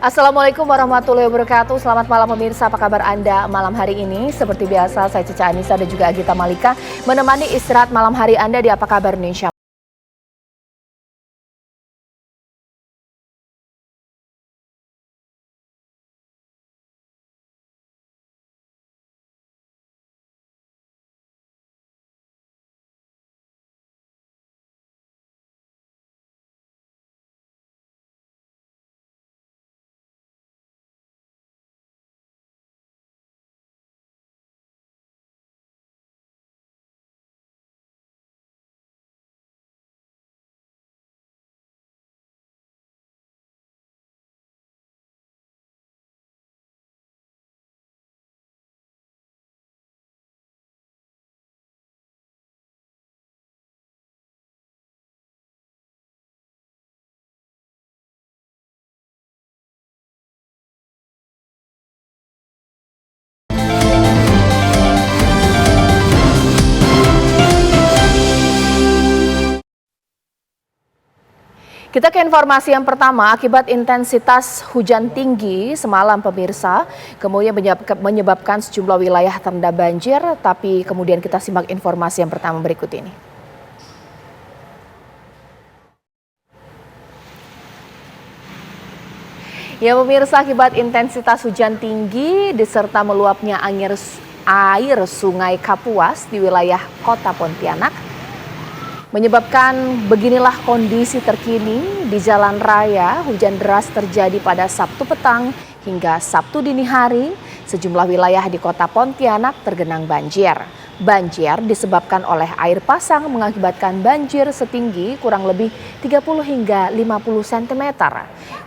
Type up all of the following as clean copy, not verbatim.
Assalamualaikum warahmatullahi wabarakatuh. Selamat malam pemirsa, apa kabar Anda malam hari ini? Seperti biasa, saya Cica Anissa dan juga Agita Malika menemani istirahat malam hari Anda di Apa Kabar Indonesia. Kita ke informasi yang pertama, akibat intensitas hujan tinggi semalam pemirsa, kemudian menyebabkan sejumlah wilayah terendam banjir, tapi kemudian kita simak informasi yang pertama berikut ini. Ya pemirsa, akibat intensitas hujan tinggi diserta meluapnya air sungai Kapuas di wilayah Kota Pontianak, menyebabkan beginilah kondisi terkini di jalan raya. Hujan deras terjadi pada Sabtu petang hingga Sabtu dini hari. Sejumlah wilayah di Kota Pontianak tergenang banjir. Banjir disebabkan oleh air pasang mengakibatkan banjir setinggi kurang lebih 30 hingga 50 cm.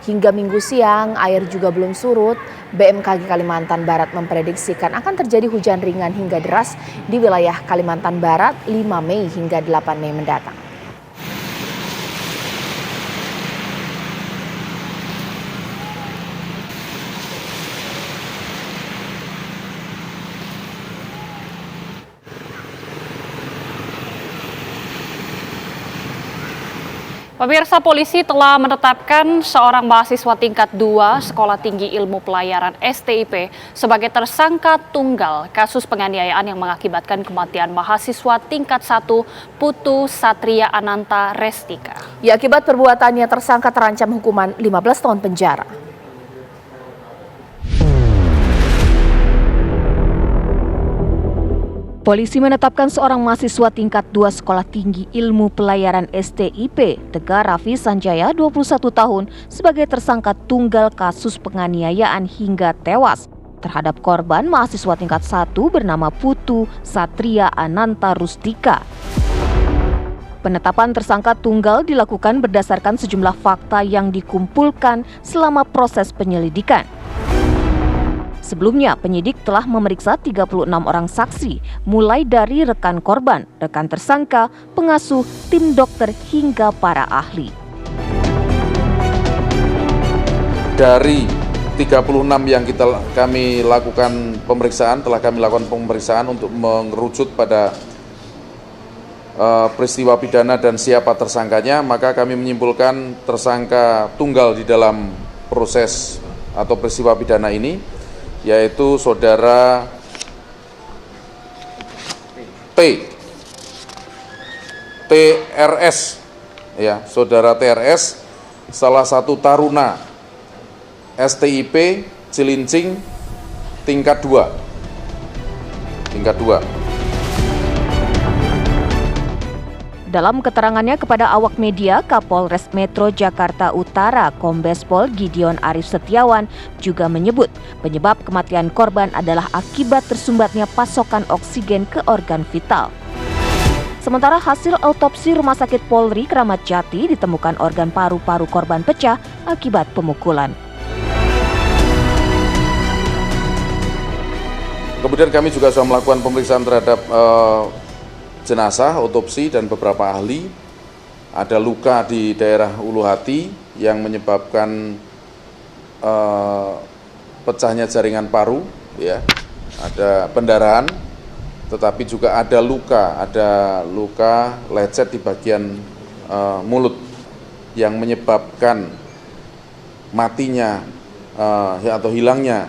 Hingga Minggu siang air juga belum surut. BMKG Kalimantan Barat memprediksikan akan terjadi hujan ringan hingga deras di wilayah Kalimantan Barat 5 Mei hingga 8 Mei mendatang. Pemirsa, polisi telah menetapkan seorang mahasiswa tingkat 2 Sekolah Tinggi Ilmu Pelayaran STIP sebagai tersangka tunggal kasus penganiayaan yang mengakibatkan kematian mahasiswa tingkat 1 Putu Satria Ananta Restika. Ya, akibat perbuatannya tersangka terancam hukuman 15 tahun penjara. Polisi menetapkan seorang mahasiswa tingkat 2 Sekolah Tinggi Ilmu Pelayaran STIP, Tegar Raffi Sanjaya, 21 tahun, sebagai tersangka tunggal kasus penganiayaan hingga tewas terhadap korban mahasiswa tingkat 1 bernama Putu Satria Ananta Rustika. Penetapan tersangka tunggal dilakukan berdasarkan sejumlah fakta yang dikumpulkan selama proses penyelidikan. Sebelumnya, penyidik telah memeriksa 36 orang saksi, mulai dari rekan korban, rekan tersangka, pengasuh, tim dokter, hingga para ahli. Dari 36 yang kami lakukan pemeriksaan, telah kami lakukan pemeriksaan untuk mengerucut pada peristiwa pidana dan siapa tersangkanya, maka kami menyimpulkan tersangka tunggal di dalam proses atau peristiwa pidana ini, yaitu saudara TRS, ya, saudara TRS, salah satu taruna STIP Cilincing tingkat 2. Dalam keterangannya kepada awak media, Kapolres Metro Jakarta Utara, Kombes Pol Gideon Arif Setiawan, juga menyebut penyebab kematian korban adalah akibat tersumbatnya pasokan oksigen ke organ vital. Sementara hasil autopsi Rumah Sakit Polri Kramat Jati ditemukan organ paru-paru korban pecah akibat pemukulan. Kemudian kami juga sudah melakukan pemeriksaan terhadap jenazah, otopsi, dan beberapa ahli. Ada luka di daerah ulu hati yang menyebabkan pecahnya jaringan paru, ya. Ada pendarahan, tetapi juga ada luka lecet di bagian mulut yang menyebabkan matinya atau hilangnya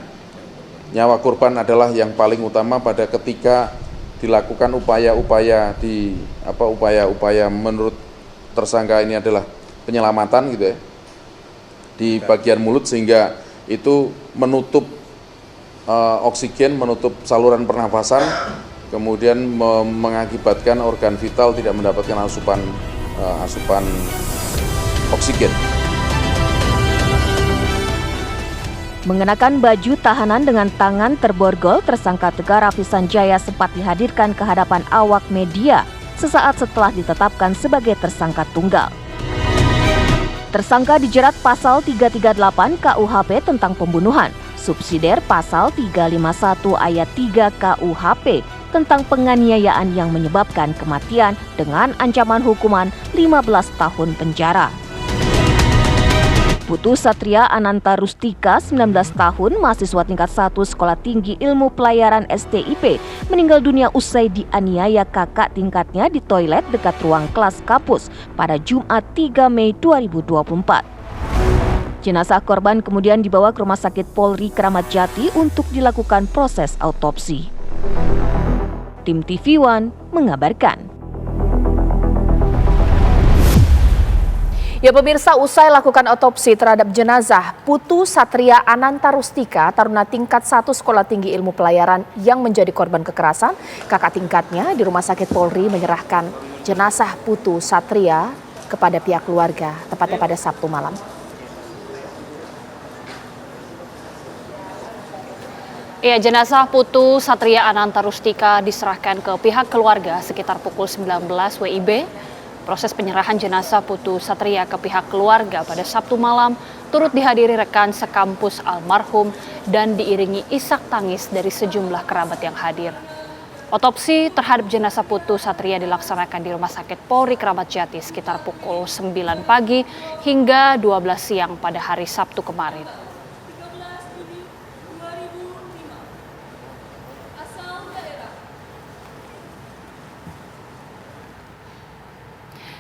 nyawa korban adalah yang paling utama pada ketika dilakukan upaya-upaya menurut tersangka ini adalah penyelamatan gitu ya di bagian mulut, sehingga itu menutup oksigen, menutup saluran pernafasan, kemudian mengakibatkan organ vital tidak mendapatkan asupan oksigen. Mengenakan baju tahanan dengan tangan terborgol, tersangka Tegar Raffi Sanjaya sempat dihadirkan ke hadapan awak media sesaat setelah ditetapkan sebagai tersangka tunggal. Tersangka dijerat pasal 338 KUHP tentang pembunuhan, subsidiar pasal 351 ayat 3 KUHP tentang penganiayaan yang menyebabkan kematian dengan ancaman hukuman 15 tahun penjara. Putu Satria Ananta Rustika, 19 tahun, mahasiswa tingkat 1 Sekolah Tinggi Ilmu Pelayaran STIP, meninggal dunia usai dianiaya kakak tingkatnya di toilet dekat ruang kelas kampus pada Jumat 3 Mei 2024. Jenazah korban kemudian dibawa ke Rumah Sakit Polri Kramat Jati untuk dilakukan proses autopsi. Tim TV One mengabarkan. Ya pemirsa, usai lakukan otopsi terhadap jenazah Putu Satria Ananta Rustika, taruna tingkat 1 Sekolah Tinggi Ilmu Pelayaran yang menjadi korban kekerasan, kakak tingkatnya di Rumah Sakit Polri menyerahkan jenazah Putu Satria kepada pihak keluarga, tepatnya pada Sabtu malam. Ya, jenazah Putu Satria Ananta Rustika diserahkan ke pihak keluarga sekitar pukul 19 WIB. Proses penyerahan jenazah Putu Satria ke pihak keluarga pada Sabtu malam turut dihadiri rekan sekampus almarhum dan diiringi isak tangis dari sejumlah kerabat yang hadir. Otopsi terhadap jenazah Putu Satria dilaksanakan di Rumah Sakit Polri Kramat Jati sekitar pukul 9 pagi hingga 12 siang pada hari Sabtu kemarin.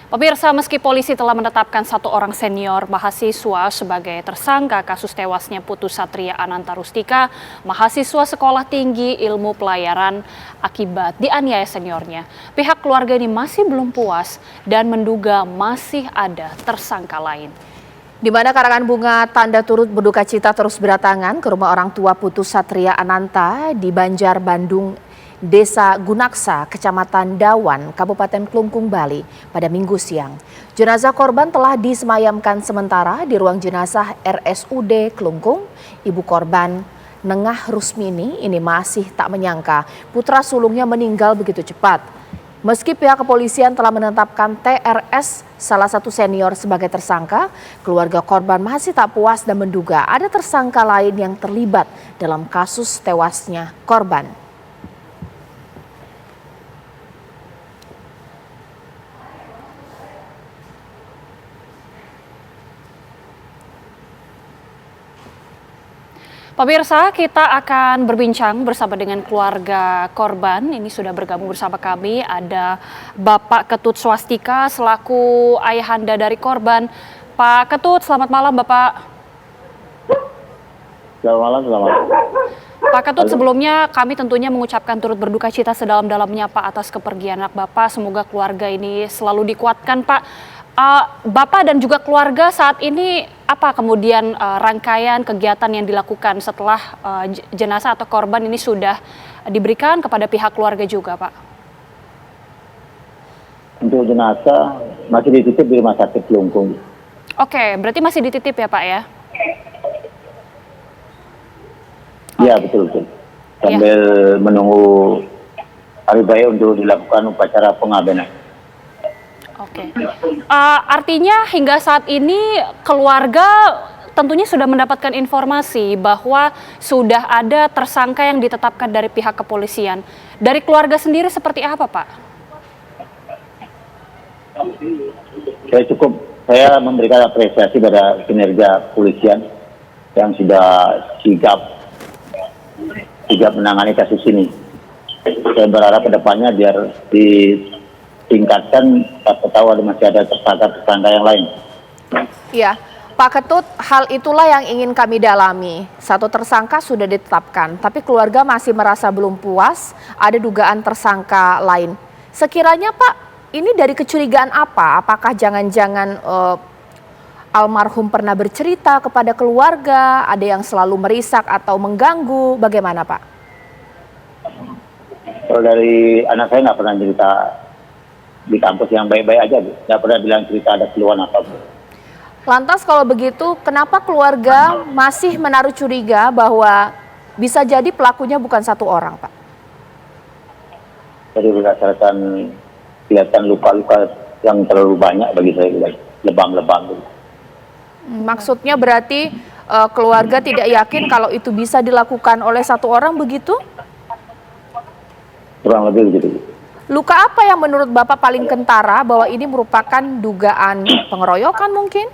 Pemirsa, meski polisi telah menetapkan 1 orang senior mahasiswa sebagai tersangka kasus tewasnya Putu Satria Ananta Rustika, mahasiswa Sekolah Tinggi Ilmu Pelayaran akibat dianiaya seniornya, pihak keluarga ini masih belum puas dan menduga masih ada tersangka lain. Di mana karangan bunga tanda turut berduka cita terus berdatangan ke rumah orang tua Putu Satria Ananta di Banjar Bandung, Desa Gunaksa, Kecamatan Dawan, Kabupaten Klungkung, Bali pada Minggu siang. Jenazah korban telah disemayamkan sementara di ruang jenazah RSUD Klungkung. Ibu korban, Nengah Rusmini, ini masih tak menyangka putra sulungnya meninggal begitu cepat. Meski pihak kepolisian telah menetapkan TRS, salah satu senior, sebagai tersangka, keluarga korban masih tak puas dan menduga ada tersangka lain yang terlibat dalam kasus tewasnya korban. Pemirsa, kita akan berbincang bersama dengan keluarga korban. Ini sudah bergabung bersama kami, ada Bapak Ketut Swastika selaku ayahanda dari korban. Pak Ketut, selamat malam Bapak. Selamat malam, selamat. Pak Ketut, sebelumnya kami tentunya mengucapkan turut berduka cita sedalam-dalamnya Pak atas kepergian anak Bapak. Semoga keluarga ini selalu dikuatkan Pak. Bapak dan juga keluarga saat ini apa kemudian rangkaian kegiatan yang dilakukan setelah jenazah atau korban ini sudah diberikan kepada pihak keluarga juga Pak? Untuk jenazah masih dititip di Rumah Sakit Klungkung. Oke, berarti masih dititip ya Pak ya? Iya, betul. Sambil menunggu hari baik untuk dilakukan upacara pengabenan. Oke. Artinya hingga saat ini keluarga tentunya sudah mendapatkan informasi bahwa sudah ada tersangka yang ditetapkan dari pihak kepolisian. Dari keluarga sendiri seperti apa, Pak? Saya memberikan apresiasi pada kinerja kepolisian yang sudah sigap menangani kasus ini. Saya berharap ke depannya biar ditingkatkan, tak tahu masih ada tersangka yang lain. Iya, Pak Ketut, hal itulah yang ingin kami dalami. Satu tersangka sudah ditetapkan, tapi keluarga masih merasa belum puas, ada dugaan tersangka lain. Sekiranya Pak, ini dari kecurigaan apa? Apakah jangan-jangan almarhum pernah bercerita kepada keluarga, ada yang selalu merisak atau mengganggu, bagaimana Pak? Kalau dari anak saya nggak pernah cerita di kampus, yang baik-baik aja, Bu. Nggak pernah bilang cerita ada keluhan apapun. Lantas kalau begitu, kenapa keluarga masih menaruh curiga bahwa bisa jadi pelakunya bukan satu orang, Pak? Jadi berdasarkan kelihatan luka-luka yang terlalu banyak bagi saya, lebam-lebam. Maksudnya berarti keluarga tidak yakin kalau itu bisa dilakukan oleh satu orang begitu? Kurang lebih begitu. Luka apa yang menurut Bapak paling kentara bahwa ini merupakan dugaan pengeroyokan mungkin?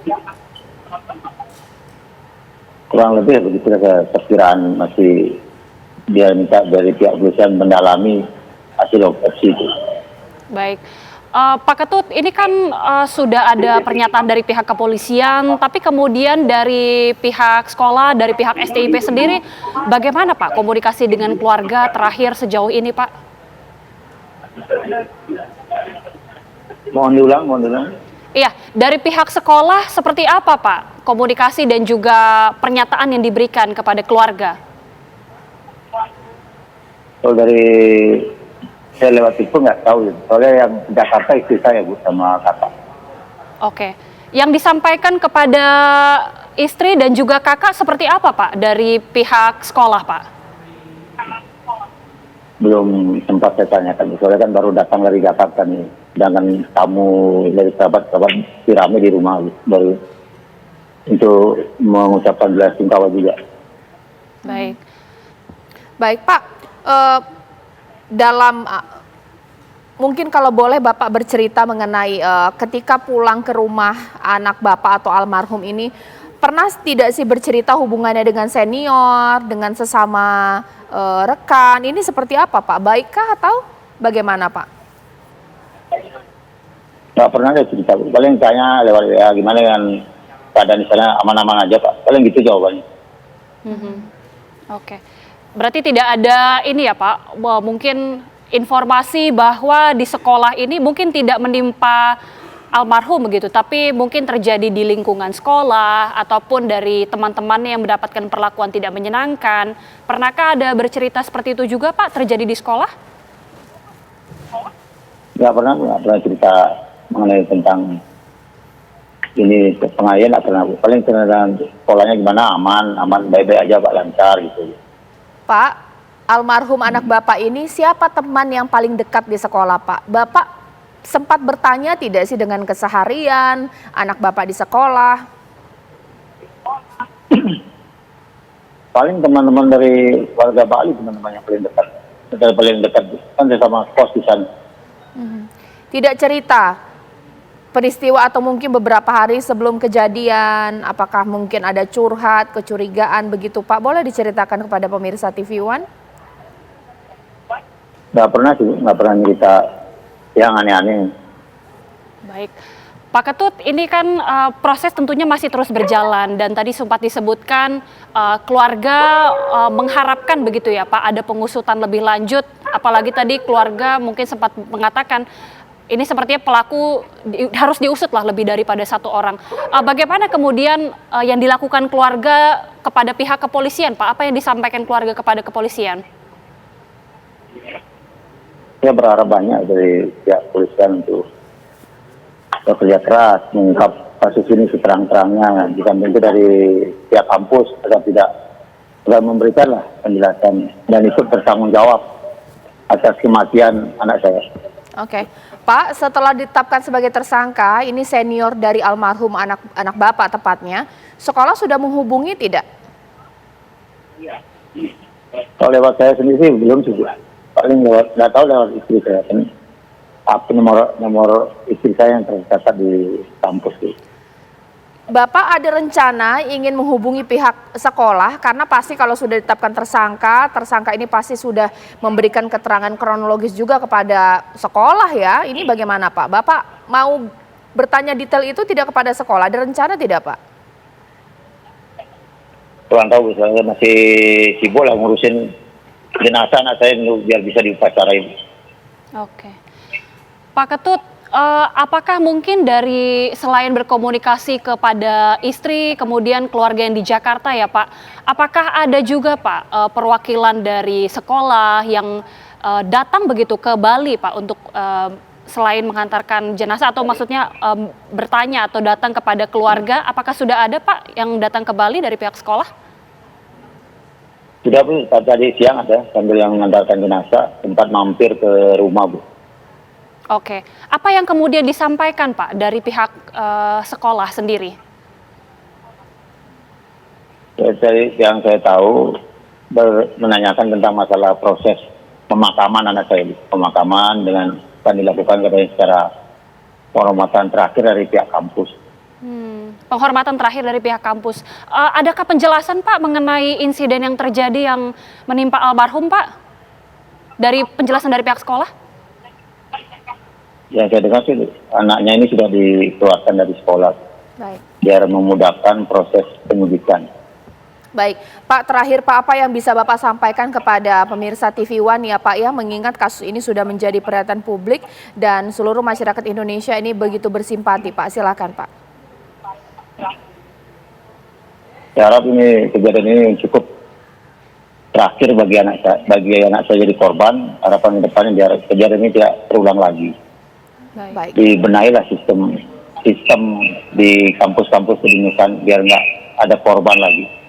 Kurang lebih begitu, perkiraan masih dia minta dari pihak kepolisian mendalami hasil otopsi itu. Baik. Pak Ketut, ini kan sudah ada pernyataan dari pihak kepolisian, tapi kemudian dari pihak sekolah, dari pihak STIP sendiri, bagaimana Pak komunikasi dengan keluarga terakhir sejauh ini Pak? Mohon diulang. Iya, dari pihak sekolah seperti apa Pak komunikasi dan juga pernyataan yang diberikan kepada keluarga? Kalau dari saya lewat itu nggak tahu, soalnya yang di Jakarta istri saya, Bu, sama kakak. Oke, yang disampaikan kepada istri dan juga kakak seperti apa Pak dari pihak sekolah Pak? Belum sempat saya tanyakan, soalnya kan baru datang dari Jakarta nih, sedangkan tamu dari kerabat-kerabat rame di rumah, baru untuk mengucapkan bela sungkawa juga. Baik Pak, dalam mungkin kalau boleh Bapak bercerita mengenai ketika pulang ke rumah anak Bapak atau almarhum ini, pernah tidak sih bercerita hubungannya dengan senior, dengan sesama rekan, ini seperti apa Pak? Baikkah atau bagaimana Pak? Nggak pernah ada cerita, Bu. Paling tanya lewat ya gimana dengan keadaan di sana, aman-aman aja Pak. Paling gitu jawabannya. Oke, berarti tidak ada ini ya Pak, mungkin informasi bahwa di sekolah ini mungkin tidak menimpa almarhum begitu, tapi mungkin terjadi di lingkungan sekolah ataupun dari teman-temannya yang mendapatkan perlakuan tidak menyenangkan. Pernahkah ada bercerita seperti itu juga Pak terjadi di sekolah? Nggak pernah cerita mengenai tentang ini pengajian, nggak pernah. Paling tentang sekolahnya gimana, aman, baik-baik aja Pak, lancar gitu. Pak, almarhum anak Bapak ini siapa teman yang paling dekat di sekolah Pak? Bapak sempat bertanya tidak sih dengan keseharian anak Bapak di sekolah? Paling teman-teman dari warga Bali, teman-teman yang paling dekat kan saya sama kos di sana. Tidak cerita peristiwa atau mungkin beberapa hari sebelum kejadian, apakah mungkin ada curhat, kecurigaan begitu Pak? Boleh diceritakan kepada pemirsa TV One? Nggak pernah cerita yang aneh-aneh. Baik, Pak Ketut, ini kan proses tentunya masih terus berjalan dan tadi sempat disebutkan keluarga mengharapkan begitu ya Pak, ada pengusutan lebih lanjut, apalagi tadi keluarga mungkin sempat mengatakan ini sepertinya pelaku harus diusut lah lebih daripada satu orang. Bagaimana kemudian yang dilakukan keluarga kepada pihak kepolisian Pak? Apa yang disampaikan keluarga kepada kepolisian? Saya berharap banyak dari pihak kepolisian untuk bekerja keras mengungkap kasus ini seterang-terangnya, bukan itu dari pihak kampus agar tidak memberikan lah penjelasan dan ikut bertanggung jawab atas kematian anak saya. Oke, Pak, setelah ditetapkan sebagai tersangka, ini senior dari almarhum anak Bapak tepatnya, sekolah sudah menghubungi tidak? Kalau lewat saya sendiri belum juga. Paling nggak tahu lewat istri saya kan, apa nomor istri saya yang tercatat di kampus itu. Bapak ada rencana ingin menghubungi pihak sekolah karena pasti kalau sudah ditetapkan tersangka ini pasti sudah memberikan keterangan kronologis juga kepada sekolah ya. Ini bagaimana Pak? Bapak mau bertanya detail itu tidak kepada sekolah? Ada rencana tidak Pak? kurang tahu, saya masih sibuk lah ngurusin jenazah anak saya biar bisa diupacarai. Oke. Pak Ketut, apakah mungkin dari selain berkomunikasi kepada istri, kemudian keluarga yang di Jakarta ya Pak, apakah ada juga Pak perwakilan dari sekolah yang datang begitu ke Bali Pak untuk selain mengantarkan jenazah atau maksudnya bertanya atau datang kepada keluarga, apakah sudah ada Pak yang datang ke Bali dari pihak sekolah? Sudah Bu, tadi siang ada sambil yang mengantarkan jenazah, sempat mampir ke rumah Bu. Oke, apa yang kemudian disampaikan Pak dari pihak sekolah sendiri? Dari yang saya tahu menanyakan tentang masalah proses pemakaman anak saya, pemakaman dengan akan dilakukan katanya secara penghormatan terakhir dari pihak kampus. Penghormatan terakhir dari pihak kampus. Adakah penjelasan Pak mengenai insiden yang terjadi yang menimpa almarhum Pak? Dari penjelasan dari pihak sekolah? Yang saya dengar sih anaknya ini sudah dikeluarkan dari sekolah. Baik. Biar memudahkan proses penyidikan. Baik, Pak, terakhir Pak, apa yang bisa Bapak sampaikan kepada pemirsa TV One ya Pak ya, mengingat kasus ini sudah menjadi perhatian publik dan seluruh masyarakat Indonesia ini begitu bersimpati Pak, silakan Pak. Saya harap ini kejadian ini cukup terakhir bagi anak saya jadi korban. Harapan ke depannya biar kejadian ini tidak terulang lagi. Baik. Dibenahilah sistem di kampus-kampus pendidikan biar nggak ada korban lagi.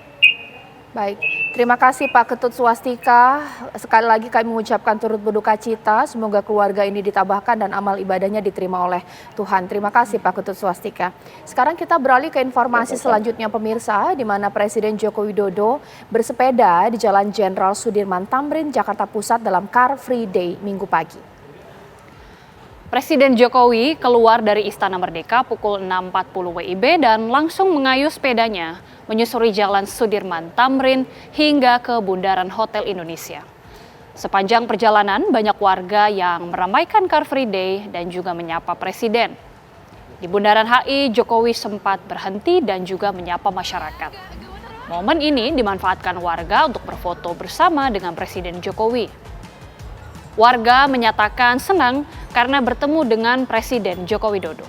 Baik, terima kasih Pak Ketut Swastika. Sekali lagi kami mengucapkan turut berduka cita. Semoga keluarga ini ditabahkan dan amal ibadahnya diterima oleh Tuhan. Terima kasih Pak Ketut Swastika. Sekarang kita beralih ke informasi selanjutnya pemirsa, di mana Presiden Joko Widodo bersepeda di Jalan Jenderal Sudirman Tamrin, Jakarta Pusat dalam Car Free Day Minggu pagi. Presiden Jokowi keluar dari Istana Merdeka pukul 6.40 WIB dan langsung mengayuh sepedanya menyusuri Jalan Sudirman Tamrin hingga ke Bundaran Hotel Indonesia. Sepanjang perjalanan banyak warga yang meramaikan Car Free Day dan juga menyapa Presiden. Di Bundaran HI, Jokowi sempat berhenti dan juga menyapa masyarakat. Momen ini dimanfaatkan warga untuk berfoto bersama dengan Presiden Jokowi. Warga menyatakan senang karena bertemu dengan Presiden Joko Widodo.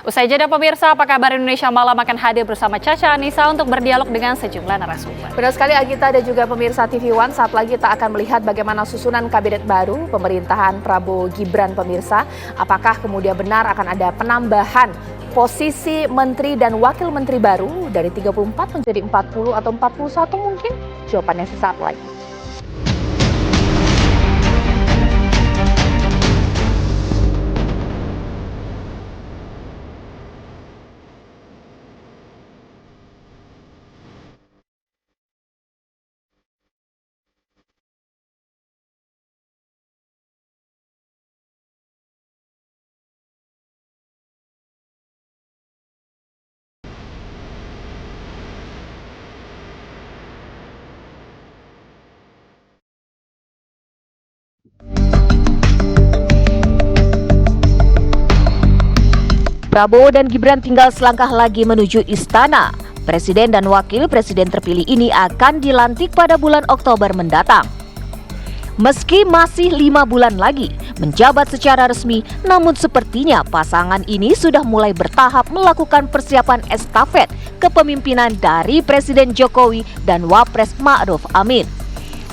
Usai jeda pemirsa, apa kabar Indonesia Malam akan hadir bersama Caca Anissa untuk berdialog dengan sejumlah narasumber. Benar sekali Agita dan juga pemirsa TV One, saat lagi kita akan melihat bagaimana susunan kabinet baru pemerintahan Prabowo Gibran pemirsa. Apakah kemudian benar akan ada penambahan posisi menteri dan wakil menteri baru dari 34 menjadi 40 atau 41 mungkin? Jawabannya sesaat lagi. Prabowo dan Gibran tinggal selangkah lagi menuju istana. Presiden dan wakil presiden terpilih ini akan dilantik pada bulan Oktober mendatang. Meski masih 5 bulan lagi menjabat secara resmi, namun sepertinya pasangan ini sudah mulai bertahap melakukan persiapan estafet kepemimpinan dari Presiden Jokowi dan Wapres Ma'ruf Amin.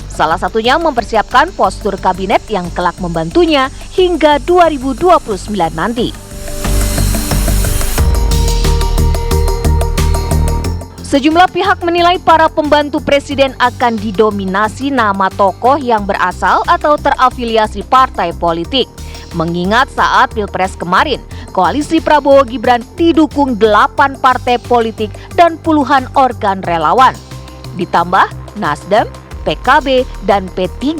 Salah satunya mempersiapkan postur kabinet yang kelak membantunya hingga 2029 nanti. Sejumlah pihak menilai para pembantu presiden akan didominasi nama tokoh yang berasal atau terafiliasi partai politik. Mengingat saat Pilpres kemarin, koalisi Prabowo Gibran didukung 8 partai politik dan puluhan organ relawan. Ditambah Nasdem, PKB, dan P3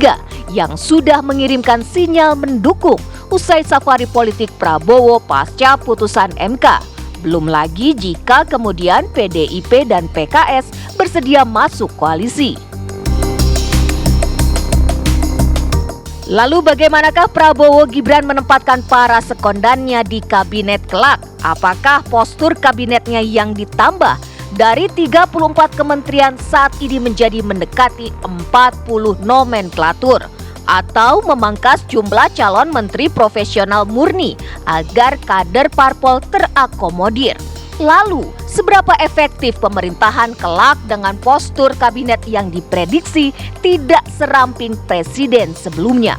yang sudah mengirimkan sinyal mendukung usai safari politik Prabowo pasca putusan MK. Belum lagi jika kemudian PDIP dan PKS bersedia masuk koalisi. Lalu bagaimanakah Prabowo Gibran menempatkan para sekondannya di kabinet kelak? Apakah postur kabinetnya yang ditambah dari 34 kementerian saat ini menjadi mendekati 40 nomenklatur? Atau memangkas jumlah calon menteri profesional murni agar kader parpol terakomodir? Lalu, seberapa efektif pemerintahan kelak dengan postur kabinet yang diprediksi tidak seramping presiden sebelumnya?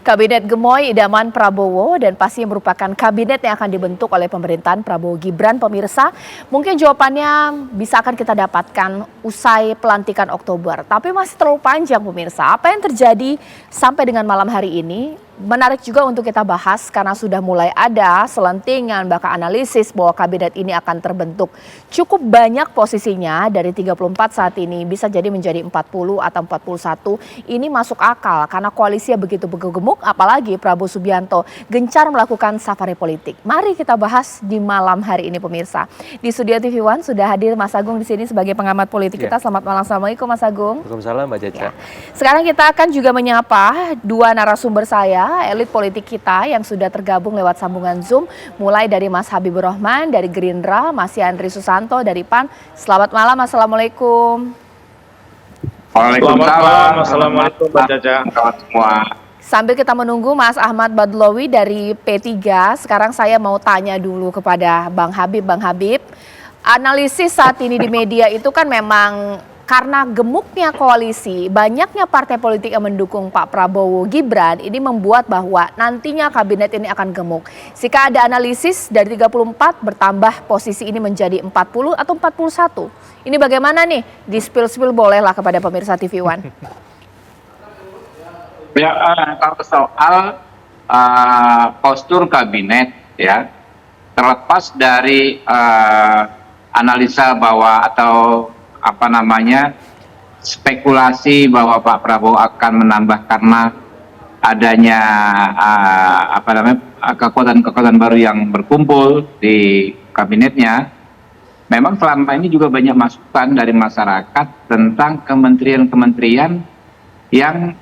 Kabinet Gemoy idaman Prabowo dan pasti merupakan kabinet yang akan dibentuk oleh pemerintahan Prabowo Gibran. Pemirsa, mungkin jawabannya bisa akan kita dapatkan usai pelantikan Oktober. Tapi masih terlalu panjang pemirsa. Apa yang terjadi sampai dengan malam hari ini? Menarik juga untuk kita bahas karena sudah mulai ada selentingan bahkan analisis bahwa kabinet ini akan terbentuk. Cukup banyak posisinya dari 34 saat ini bisa jadi menjadi 40 atau 41. Ini masuk akal karena koalisinya begitu gemuk, apalagi Prabowo Subianto gencar melakukan safari politik. Mari kita bahas di malam hari ini pemirsa. Di studio TV One sudah hadir Mas Agung di sini sebagai pengamat politik kita. Selamat malam, assalamualaikum Mas Agung. Waalaikumsalam Mbak Caca. Ya. Sekarang kita akan juga menyapa dua narasumber saya, elit politik kita yang sudah tergabung lewat sambungan Zoom, mulai dari Mas Habibur Rahman dari Gerindra, Mas Yandri Susanto dari PAN. Selamat malam, assalamualaikum. Waalaikumsalam. Assalamualaikum Mbak Caca. Selamat semua. Sambil kita menunggu Mas Ahmad Badlowi dari P3, sekarang saya mau tanya dulu kepada Bang Habib. Bang Habib, analisis saat ini di media itu kan memang karena gemuknya koalisi, banyaknya partai politik yang mendukung Pak Prabowo Gibran, ini membuat bahwa nantinya kabinet ini akan gemuk. Jika ada analisis dari 34 bertambah posisi ini menjadi 40 atau 41. Ini bagaimana nih? Di-spill bolehlah kepada pemirsa TV One. Ya, kalau soal postur kabinet ya, terlepas dari analisa bahwa atau spekulasi bahwa Pak Prabowo akan menambah karena adanya kekuatan-kekuatan baru yang berkumpul di kabinetnya. Memang selama ini juga banyak masukan dari masyarakat tentang kementerian-kementerian yang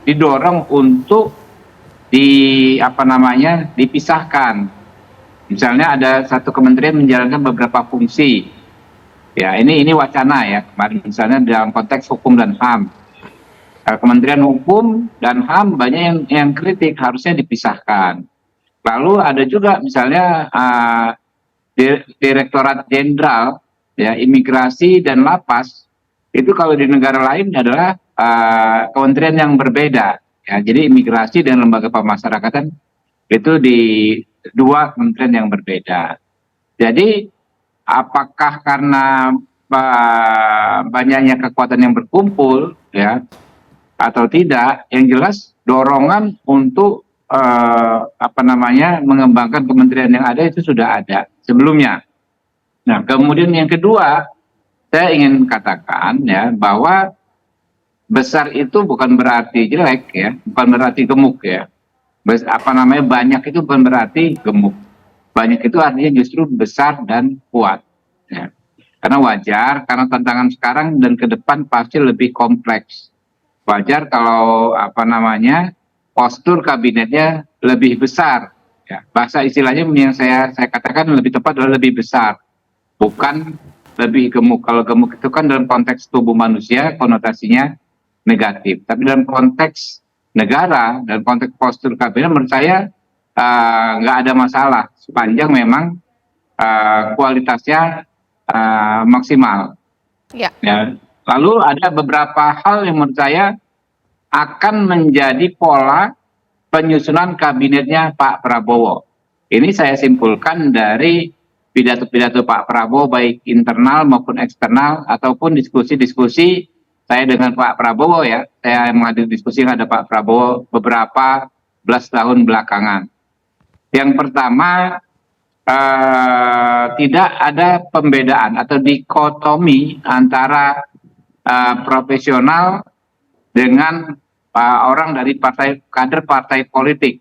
didorong untuk dipisahkan. Misalnya ada satu kementerian menjalankan beberapa fungsi. Ya, ini wacana ya kemarin misalnya dalam konteks hukum dan HAM. Kementerian Hukum dan HAM banyak yang kritik harusnya dipisahkan. Lalu ada juga misalnya Direktorat Jenderal ya Imigrasi dan Lapas itu kalau di negara lain adalah kementerian yang berbeda. Ya, jadi imigrasi dan lembaga pemasyarakatan itu di dua kementerian yang berbeda. Jadi apakah karena banyaknya kekuatan yang berkumpul ya atau tidak, yang jelas dorongan untuk mengembangkan kementerian yang ada itu sudah ada sebelumnya. Nah, kemudian yang kedua, saya ingin katakan ya bahwa besar itu bukan berarti jelek ya, bukan berarti gemuk ya. Banyak itu bukan berarti gemuk. Banyak itu artinya justru besar dan kuat. Ya. Karena wajar, karena tantangan sekarang dan ke depan pasti lebih kompleks. Wajar kalau postur kabinetnya lebih besar. Ya. Bahasa istilahnya yang saya katakan lebih tepat adalah lebih besar, bukan lebih gemuk. Kalau gemuk itu kan dalam konteks tubuh manusia konotasinya negatif. Tapi dalam konteks negara, dalam konteks postur kabinet menurut saya nggak ada masalah sepanjang memang kualitasnya maksimal. Ya. Ya. Lalu ada beberapa hal yang menurut saya akan menjadi pola penyusunan kabinetnya Pak Prabowo. Ini saya simpulkan dari pidato-pidato Pak Prabowo baik internal maupun eksternal ataupun diskusi-diskusi saya dengan Pak Prabowo ya. Saya menghadiri diskusi yang ada Pak Prabowo beberapa belas tahun belakangan. Yang pertama, tidak ada pembedaan atau dikotomi antara profesional dengan orang dari kader partai politik.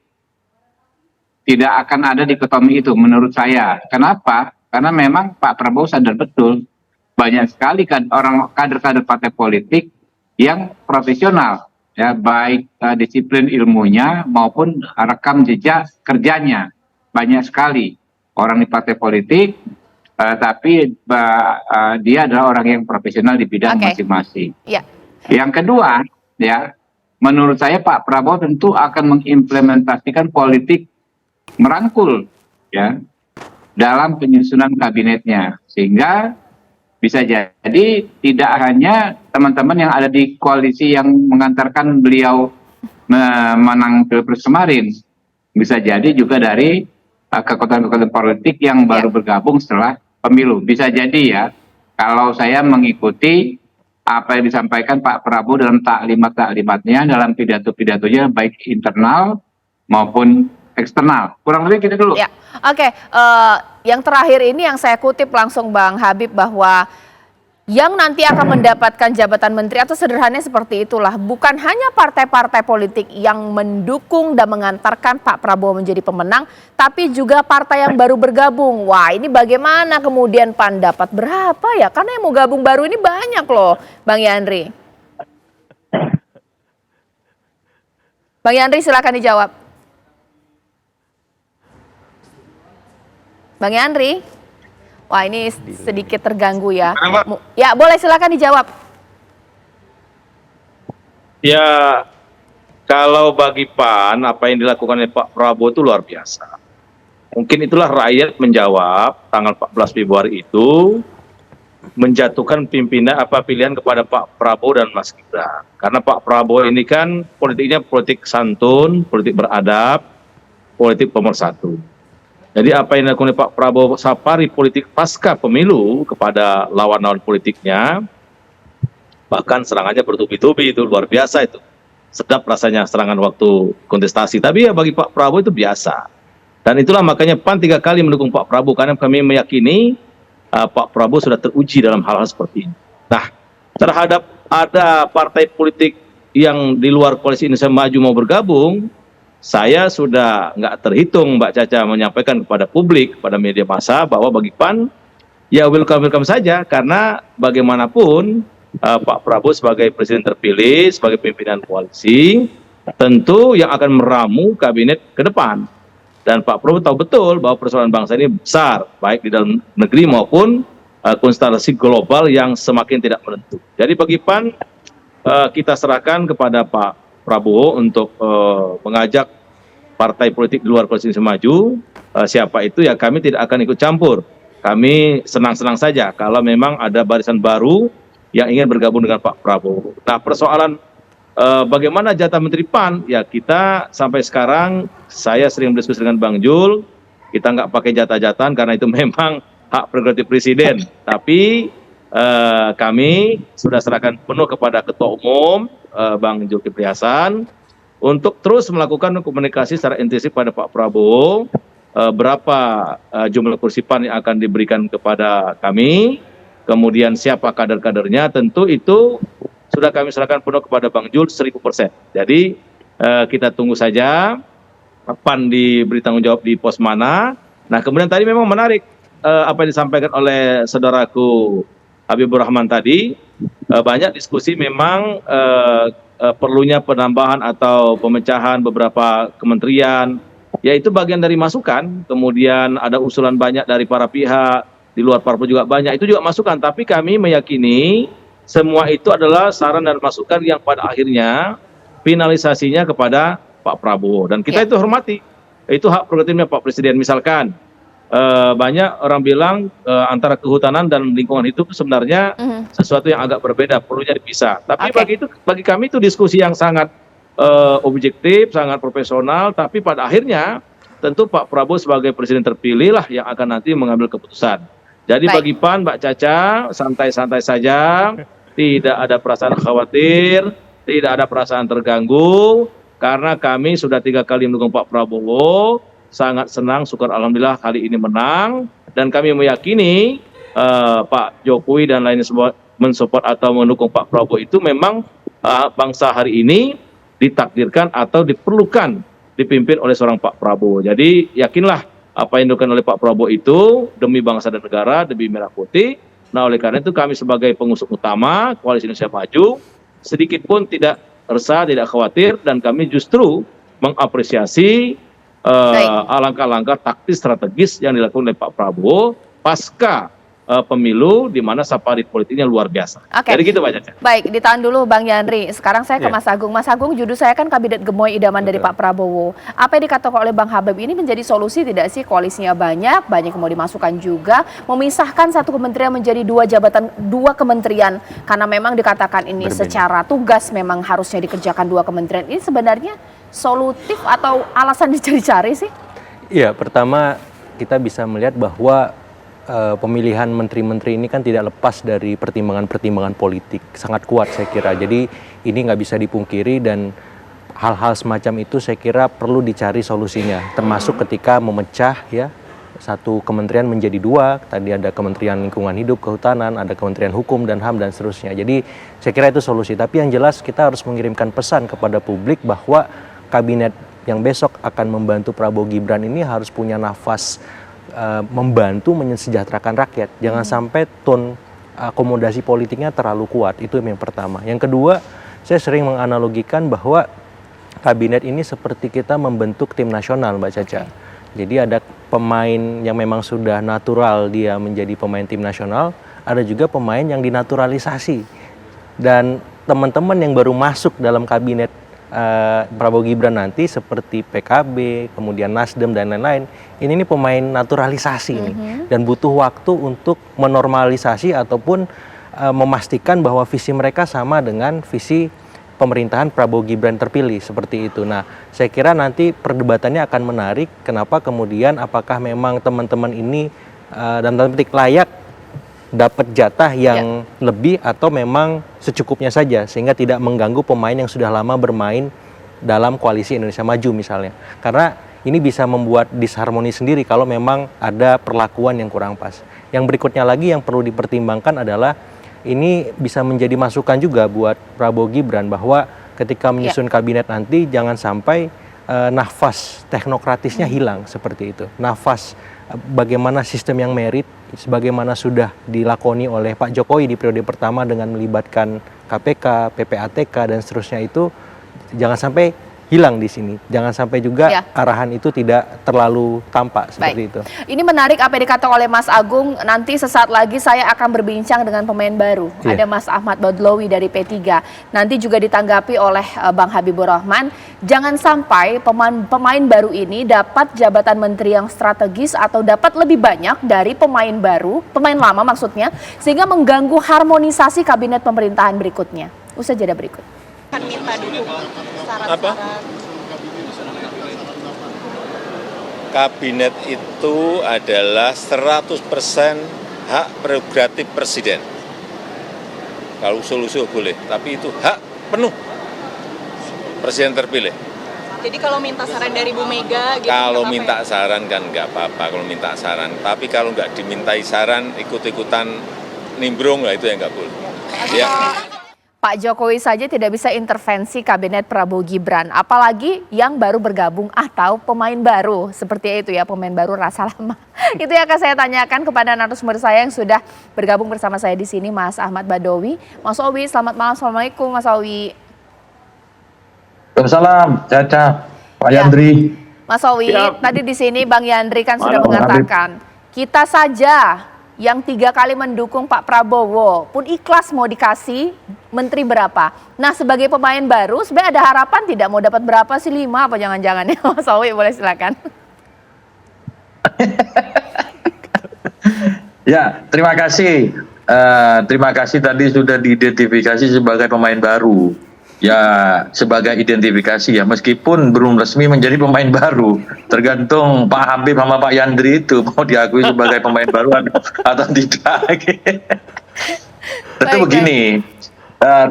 Tidak akan ada dikotomi itu menurut saya. Kenapa? Karena memang Pak Prabowo sadar betul banyak sekali kan orang kader-kader partai politik yang profesional, ya baik disiplin ilmunya maupun rekam jejak kerjanya. Banyak sekali orang di partai politik, tapi dia adalah orang yang profesional di bidang masing-masing. Ya. Yang kedua, ya menurut saya Pak Prabowo tentu akan mengimplementasikan politik merangkul, ya dalam penyusunan kabinetnya, sehingga bisa jadi tidak hanya teman-teman yang ada di koalisi yang mengantarkan beliau menang Pilpres kemarin, bisa jadi juga dari kekuatan-kekuatan politik yang baru bergabung setelah pemilu. Bisa jadi ya, kalau saya mengikuti apa yang disampaikan Pak Prabowo dalam taklimat-taklimatnya, dalam pidato-pidatonya baik internal maupun eksternal. Kurang lebih gitu dulu. Ya, oke. Yang terakhir ini yang saya kutip langsung Bang Habib, bahwa yang nanti akan mendapatkan jabatan menteri atau sederhananya seperti itulah, bukan hanya partai-partai politik yang mendukung dan mengantarkan Pak Prabowo menjadi pemenang, tapi juga partai yang baru bergabung. Wah, ini bagaimana kemudian PAN dapat berapa ya? Karena yang mau gabung baru ini banyak loh, Bang Yandri. Bang Yandri silakan dijawab. Bang Yandri, wah ini sedikit terganggu ya. Ya boleh silakan dijawab. Ya kalau bagi PAN apa yang dilakukan oleh Pak Prabowo itu luar biasa. Mungkin itulah rakyat menjawab tanggal 14 Februari itu menjatuhkan pilihan kepada Pak Prabowo dan Mas Gibran. Karena Pak Prabowo ini kan politiknya politik santun, politik beradab, politik pemersatu. Jadi apa yang dilakukan oleh Pak Prabowo safari politik pasca pemilu kepada lawan-lawan politiknya, bahkan serangannya bertubi-tubi, itu luar biasa itu. Sedap rasanya serangan waktu kontestasi, tapi ya bagi Pak Prabowo itu biasa. Dan itulah makanya PAN 3 kali mendukung Pak Prabowo, karena kami meyakini Pak Prabowo sudah teruji dalam hal-hal seperti ini. Nah, terhadap ada partai politik yang di luar koalisi Indonesia Maju mau bergabung, saya sudah nggak terhitung Mbak Caca menyampaikan kepada publik, pada media massa, bahwa bagi PAN ya welcome saja, karena bagaimanapun Pak Prabowo sebagai presiden terpilih, sebagai pimpinan koalisi, tentu yang akan meramu kabinet ke depan. Dan Pak Prabowo tahu betul bahwa persoalan bangsa ini besar, baik di dalam negeri maupun konstelasi global yang semakin tidak menentu. Jadi bagi PAN kita serahkan kepada Pak Prabowo untuk mengajak partai politik di luar koalisi Indonesia Maju, siapa itu ya kami tidak akan ikut campur. Kami senang-senang saja kalau memang ada barisan baru yang ingin bergabung dengan Pak Prabowo. Nah, persoalan bagaimana jatah Menteri PAN, ya kita sampai sekarang, saya sering berdiskusi dengan Bang Jul, kita nggak pakai jatah-jatahan karena itu memang hak prerogatif presiden. Tapi kami sudah serahkan penuh kepada Ketua Umum Bang Zulkifli Hasan untuk terus melakukan komunikasi secara intensif pada Pak Prabowo, berapa jumlah kursi PAN yang akan diberikan kepada kami, kemudian siapa kader-kadernya, tentu itu sudah kami serahkan penuh kepada Bang Jul 1000%. Jadi kita tunggu saja PAN diberi tanggung jawab di pos mana. Nah kemudian tadi memang menarik apa yang disampaikan oleh saudaraku Habibur Rahman tadi, banyak diskusi memang perlunya penambahan atau pemecahan beberapa kementerian, yaitu bagian dari masukan. Kemudian ada usulan banyak dari para pihak, di luar parpol juga banyak, itu juga masukan. Tapi kami meyakini semua itu adalah saran dan masukan yang pada akhirnya finalisasinya kepada Pak Prabowo. Dan kita itu hormati, itu hak prerogatifnya Pak Presiden. Misalkan banyak orang bilang antara kehutanan dan lingkungan hidup sebenarnya sesuatu yang agak berbeda, perlunya dipisah. Tapi bagi kami itu diskusi yang sangat objektif, sangat profesional. Tapi pada akhirnya tentu Pak Prabowo sebagai presiden terpilih lah yang akan nanti mengambil keputusan. Jadi bagi PAN, Mbak Caca, santai-santai saja, tidak ada perasaan khawatir, tidak ada perasaan terganggu, karena kami sudah 3 kali mendukung Pak Prabowo. Sangat senang, syukur alhamdulillah kali ini menang, dan kami meyakini Pak Jokowi dan lainnya semua mensupport atau mendukung Pak Prabowo itu memang bangsa hari ini ditakdirkan atau diperlukan dipimpin oleh seorang Pak Prabowo. Jadi yakinlah apa yang dilakukan oleh Pak Prabowo itu demi bangsa dan negara, demi merah putih, Nah, oleh karena itu kami sebagai pengusung utama Koalisi Indonesia Maju sedikit pun tidak resah, tidak khawatir, dan kami justru mengapresiasi langkah-langkah taktis strategis yang dilakukan oleh Pak Prabowo pasca pemilu, di mana safari politiknya luar biasa. Oke. Jadi gitu Pak Caca. Baik, ditahan dulu Bang Yandri. Sekarang saya ke Mas Agung. Mas Agung, judul saya kan Kabinet Gemoy Idaman dari Pak Prabowo. Apa yang dikatakan oleh Bang Habib ini menjadi solusi tidak sih? Koalisinya banyak yang mau dimasukkan juga. Memisahkan satu kementerian menjadi dua kementerian. Karena memang dikatakan ini secara tugas memang harusnya dikerjakan dua kementerian. Ini sebenarnya solutif atau alasan dicari-cari sih? Iya, pertama kita bisa melihat bahwa pemilihan menteri-menteri ini kan tidak lepas dari pertimbangan-pertimbangan politik, sangat kuat saya kira. Jadi ini nggak bisa dipungkiri, dan hal-hal semacam itu saya kira perlu dicari solusinya, termasuk ketika memecah ya satu kementerian menjadi dua. Tadi ada Kementerian Lingkungan Hidup, Kehutanan, ada Kementerian Hukum dan HAM dan seterusnya. Jadi saya kira itu solusi, tapi yang jelas kita harus mengirimkan pesan kepada publik bahwa kabinet yang besok akan membantu Prabowo Gibran ini harus punya nafas membantu mensejahterakan rakyat. Jangan sampai tone akomodasi politiknya terlalu kuat. Itu yang pertama. Yang kedua, saya sering menganalogikan bahwa kabinet ini seperti kita membentuk tim nasional, Mbak Caca. Jadi ada pemain yang memang sudah natural dia menjadi pemain tim nasional, ada juga pemain yang dinaturalisasi. Dan teman-teman yang baru masuk dalam kabinet Prabowo Gibran nanti seperti PKB, kemudian Nasdem dan lain-lain, ini pemain naturalisasi nih, dan butuh waktu untuk menormalisasi ataupun memastikan bahwa visi mereka sama dengan visi pemerintahan Prabowo Gibran terpilih, seperti itu. Nah, saya kira nanti perdebatannya akan menarik. Kenapa kemudian apakah memang teman-teman ini dan tanda petik layak dapat jatah yang lebih atau memang secukupnya saja sehingga tidak mengganggu pemain yang sudah lama bermain dalam Koalisi Indonesia Maju misalnya. Karena ini bisa membuat disharmoni sendiri kalau memang ada perlakuan yang kurang pas. Yang berikutnya lagi yang perlu dipertimbangkan adalah ini bisa menjadi masukan juga buat Prabowo Gibran bahwa ketika menyusun kabinet nanti jangan sampai nafas teknokratisnya hilang seperti itu. Nafas bagaimana sistem yang merit sebagaimana sudah dilakoni oleh Pak Jokowi di periode pertama dengan melibatkan KPK, PPATK dan seterusnya itu jangan sampai hilang di sini. Jangan sampai juga arahan itu tidak terlalu tampak seperti itu. Ini menarik apa yang dikatakan oleh Mas Agung. Nanti sesaat lagi saya akan berbincang dengan pemain baru. Ada Mas Ahmad Badlowi dari P3. Nanti juga ditanggapi oleh Bang Habibur Rahman. Jangan sampai pemain baru ini dapat jabatan menteri yang strategis atau dapat lebih banyak dari pemain baru, pemain lama maksudnya, sehingga mengganggu harmonisasi kabinet pemerintahan berikutnya. Usai jeda berikut. Akan minta dulu apa? Kabinet itu adalah 100% hak prerogatif presiden. Kalau usul-usul boleh, tapi itu hak penuh presiden terpilih. Jadi kalau minta saran dari Bu Mega gitu? Kalau minta saran kan nggak apa-apa kalau minta saran. Tapi kalau nggak dimintai saran, ikut-ikutan nimbrung lah itu yang nggak boleh. Ya. Pak Jokowi saja tidak bisa intervensi kabinet Prabowo Gibran, apalagi yang baru bergabung atau pemain baru. Seperti itu ya, pemain baru rasa lama. Itu yang akan saya tanyakan kepada narasumber saya yang sudah bergabung bersama saya di sini, Mas Ahmad Badlowi. Mas Owi, selamat malam. Assalamualaikum Mas Owi. Waalaikumsalam, Caca, Pak Yandri. Mas Owi, tadi di sini Bang Yandri kan sudah mengatakan, kita saja yang 3 kali mendukung Pak Prabowo pun ikhlas mau dikasih menteri berapa. Nah, sebagai pemain baru sebenarnya ada harapan tidak mau dapat berapa sih, 5 apa jangan-jangan ya? Mas Owi boleh silakan. Ya, terima kasih. Terima kasih tadi sudah diidentifikasi sebagai pemain baru. Ya, sebagai identifikasi ya, meskipun belum resmi menjadi pemain baru. Tergantung Pak Habib sama Pak Yandri itu mau diakui sebagai pemain baru atau tidak. Tentu begini,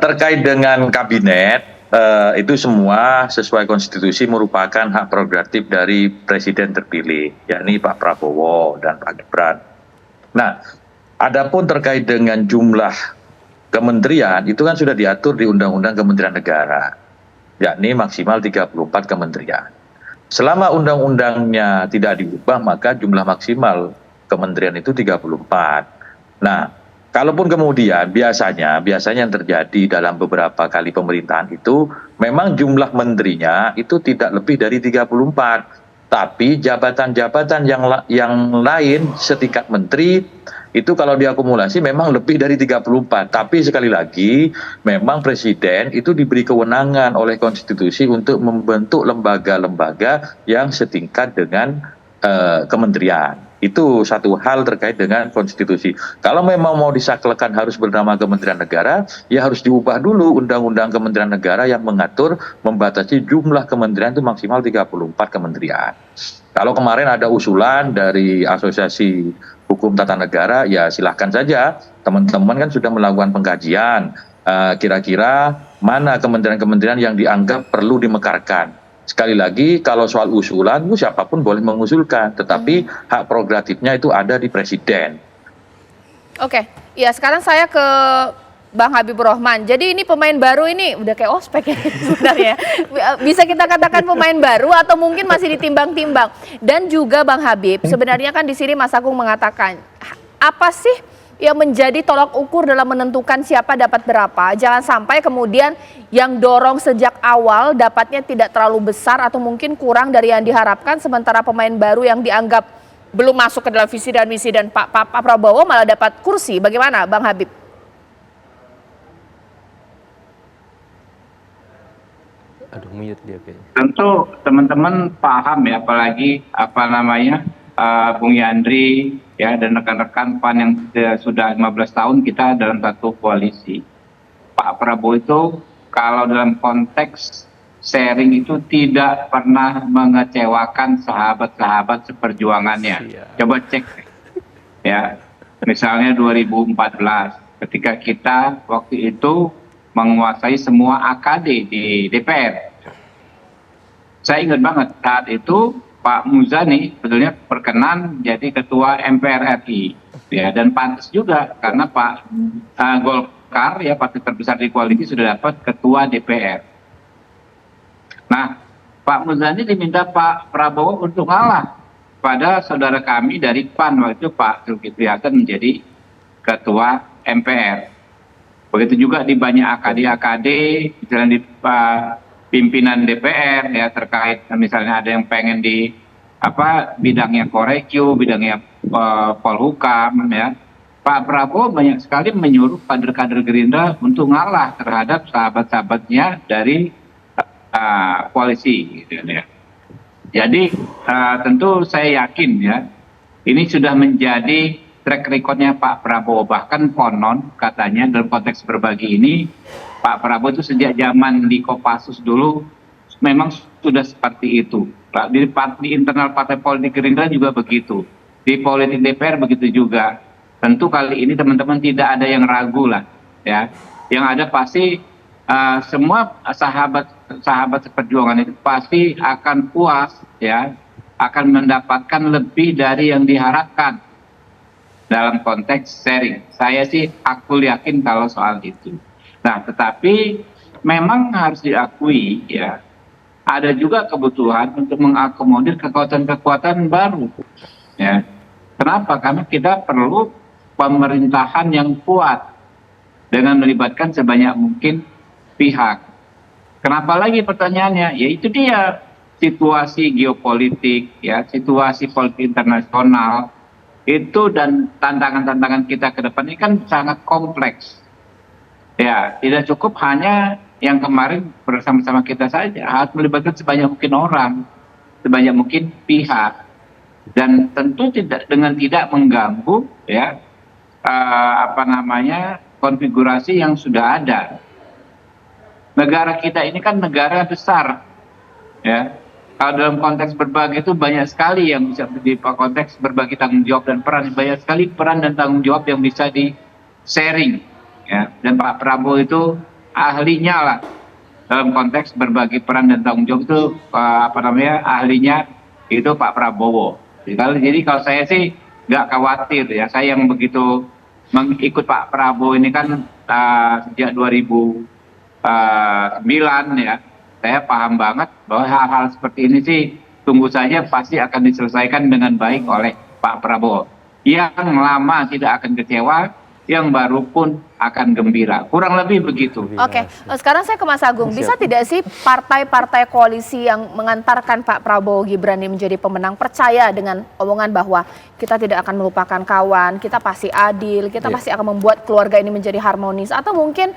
terkait dengan kabinet, itu semua sesuai konstitusi merupakan hak prerogatif dari presiden terpilih, yakni Pak Prabowo dan Pak Gibran. Nah, adapun terkait dengan jumlah kementerian itu kan sudah diatur di Undang-Undang Kementerian Negara, yakni maksimal 34 kementerian. Selama undang-undangnya tidak diubah, maka jumlah maksimal kementerian itu 34. Nah, Kalaupun kemudian biasanya yang terjadi dalam beberapa kali pemerintahan itu memang jumlah menterinya itu tidak lebih dari 34. Tapi jabatan-jabatan yang lain setingkat menteri itu kalau diakumulasi memang lebih dari 34. Tapi sekali lagi memang presiden itu diberi kewenangan oleh konstitusi untuk membentuk lembaga-lembaga yang setingkat dengan kementerian. Itu satu hal terkait dengan konstitusi. Kalau memang mau disaklekan harus bernama Kementerian Negara, ya harus diubah dulu Undang-Undang Kementerian Negara yang mengatur membatasi jumlah kementerian itu maksimal 34 kementerian. Kalau kemarin ada usulan dari Asosiasi Hukum Tata Negara, ya silahkan saja. Teman-teman kan sudah melakukan pengkajian. Kira-kira mana kementerian-kementerian yang dianggap perlu dimekarkan. Sekali lagi, kalau soal usulan, siapapun boleh mengusulkan, tetapi hak prerogatifnya itu ada di presiden. Oke, ya sekarang saya ke Bang Habibur Rahman. Jadi ini pemain baru ini udah kayak ospek ya sebenarnya. Bisa kita katakan pemain baru atau mungkin masih ditimbang-timbang. Dan juga Bang Habib, sebenarnya kan di sini Mas Agung mengatakan, apa sih yang menjadi tolak ukur dalam menentukan siapa dapat berapa? Jangan sampai kemudian yang dorong sejak awal dapatnya tidak terlalu besar atau mungkin kurang dari yang diharapkan, sementara pemain baru yang dianggap belum masuk ke dalam visi dan misi dan Pak Prabowo malah dapat kursi. Bagaimana Bang Habib? Aduh, mute dia kayaknya. Tentu teman-teman paham ya, apalagi Bung Yandri ya dan rekan-rekan PAN yang sudah 15 tahun kita dalam satu koalisi. Pak Prabowo itu kalau dalam konteks sharing itu tidak pernah mengecewakan sahabat-sahabat seperjuangannya. Coba cek ya. Misalnya 2014 ketika kita waktu itu menguasai semua AKD di DPR. Saya ingat banget saat itu Pak Muzani sebetulnya berkenan jadi ketua MPR RI, ya, dan pantas juga karena Pak Golkar ya partai terbesar di koalisi sudah dapat ketua DPR. Nah, Pak Muzani diminta Pak Prabowo untuk ngalah pada saudara kami dari PAN waktu itu Pak Zulkifli Hasan menjadi ketua MPR. Begitu juga di banyak AKD, misalnya di pimpinan DPR ya terkait misalnya ada yang pengen di bidangnya Korekyu, bidangnya Polhukam ya. Pak Prabowo banyak sekali menyuruh kader-kader Gerindra untuk ngalah terhadap sahabat-sahabatnya dari koalisi gitu ya. Jadi tentu saya yakin ya ini sudah menjadi track recordnya Pak Prabowo, bahkan konon katanya dalam konteks berbagi ini Pak Prabowo itu sejak zaman di Kopassus dulu memang sudah seperti itu. Di internal partai politik Gerindra juga begitu. Di politik DPR begitu juga. Tentu kali ini teman-teman tidak ada yang ragu lah, ya. Yang ada pasti semua sahabat seperjuangan itu pasti akan puas, ya, akan mendapatkan lebih dari yang diharapkan dalam konteks sharing. Saya sih aku yakin kalau soal itu. Nah, tetapi memang harus diakui ya, ada juga kebutuhan untuk mengakomodir kekuatan-kekuatan baru. Ya. Kenapa? Karena kita perlu pemerintahan yang kuat dengan melibatkan sebanyak mungkin pihak. Kenapa lagi pertanyaannya? Ya itu dia situasi geopolitik, ya, situasi politik internasional itu dan tantangan-tantangan kita ke depan ini kan sangat kompleks. Ya, tidak cukup hanya yang kemarin bersama-sama kita saja, harus melibatkan sebanyak mungkin orang, sebanyak mungkin pihak, dan tentu tidak mengganggu ya konfigurasi yang sudah ada. Negara kita ini kan negara besar, ya. Kalau dalam konteks berbagi itu banyak sekali yang bisa di konteks berbagi tanggung jawab dan peran, banyak sekali peran dan tanggung jawab yang bisa di sharing. Ya, dan Pak Prabowo itu ahlinya lah dalam konteks berbagi peran dan tanggung jawab itu ahlinya itu Pak Prabowo. Jadi kalau saya sih nggak khawatir ya, saya yang begitu mengikut Pak Prabowo ini kan sejak 2009 ya, saya paham banget bahwa hal-hal seperti ini sih tunggu saja pasti akan diselesaikan dengan baik oleh Pak Prabowo. Yang lama tidak akan kecewa, yang baru pun akan gembira. Kurang lebih begitu. Oke, sekarang saya ke Mas Agung. Bisa tidak sih partai-partai koalisi yang mengantarkan Pak Prabowo Gibran ini menjadi pemenang percaya dengan omongan bahwa kita tidak akan melupakan kawan, kita pasti adil, kita pasti akan membuat keluarga ini menjadi harmonis, atau mungkin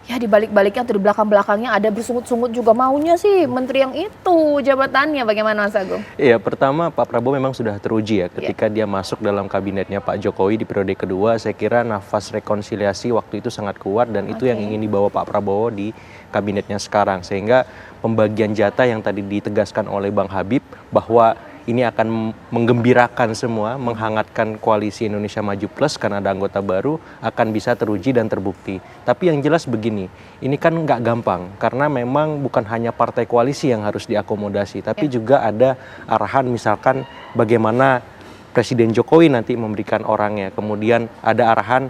ya di balik-baliknya atau di belakang-belakangnya ada bersungut-sungut juga maunya sih menteri yang itu jabatannya. Bagaimana Mas Agung? Iya, pertama Pak Prabowo memang sudah teruji ya ketika dia masuk dalam kabinetnya Pak Jokowi di periode kedua. Saya kira nafas rekonsiliasi waktu itu sangat kuat dan itu yang ingin dibawa Pak Prabowo di kabinetnya sekarang. Sehingga pembagian jatah yang tadi ditegaskan oleh Bang Habib bahwa ini akan menggembirakan semua, menghangatkan koalisi Indonesia Maju Plus karena ada anggota baru, akan bisa teruji dan terbukti. Tapi yang jelas begini, ini kan nggak gampang, karena memang bukan hanya partai koalisi yang harus diakomodasi, tapi juga ada arahan misalkan bagaimana Presiden Jokowi nanti memberikan orangnya, kemudian ada arahan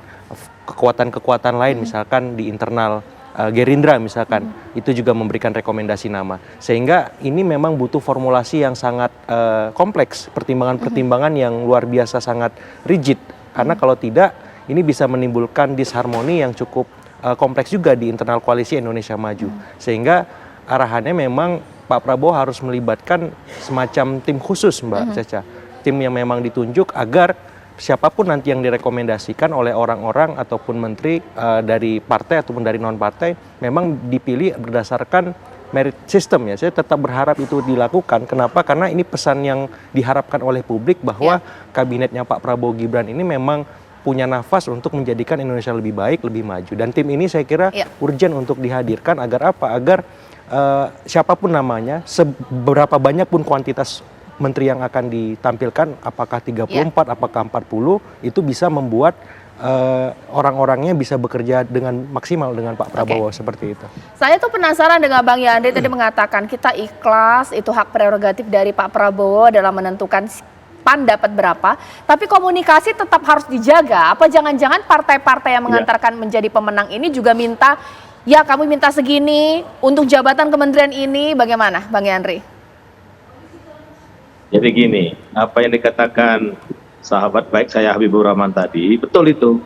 kekuatan-kekuatan lain misalkan di internal Gerindra misalkan, itu juga memberikan rekomendasi nama. Sehingga ini memang butuh formulasi yang sangat kompleks, pertimbangan-pertimbangan yang luar biasa sangat rigid. Karena kalau tidak, ini bisa menimbulkan disharmoni yang cukup kompleks juga di internal koalisi Indonesia Maju. Sehingga arahannya memang Pak Prabowo harus melibatkan semacam tim khusus, Mbak Caca. Tim yang memang ditunjuk agar siapapun nanti yang direkomendasikan oleh orang-orang ataupun menteri dari partai ataupun dari non-partai memang dipilih berdasarkan merit system ya. Saya tetap berharap itu dilakukan. Kenapa? Karena ini pesan yang diharapkan oleh publik bahwa kabinetnya Pak Prabowo Gibran ini memang punya nafas untuk menjadikan Indonesia lebih baik, lebih maju. Dan tim ini saya kira urgent untuk dihadirkan agar apa? Agar siapapun namanya, seberapa banyak pun kuantitas menteri yang akan ditampilkan, apakah 34, apakah 40, itu bisa membuat orang-orangnya bisa bekerja dengan maksimal dengan Pak Prabowo seperti itu. Saya tuh penasaran dengan Bang Yandri tadi mengatakan kita ikhlas, itu hak prerogatif dari Pak Prabowo dalam menentukan PAN dapat berapa, tapi komunikasi tetap harus dijaga. Apa jangan-jangan partai-partai yang mengantarkan menjadi pemenang ini juga minta, ya kamu minta segini untuk jabatan kementerian ini, bagaimana Bang Yandri? Jadi gini, apa yang dikatakan sahabat baik saya Habibur Rahman tadi, betul itu.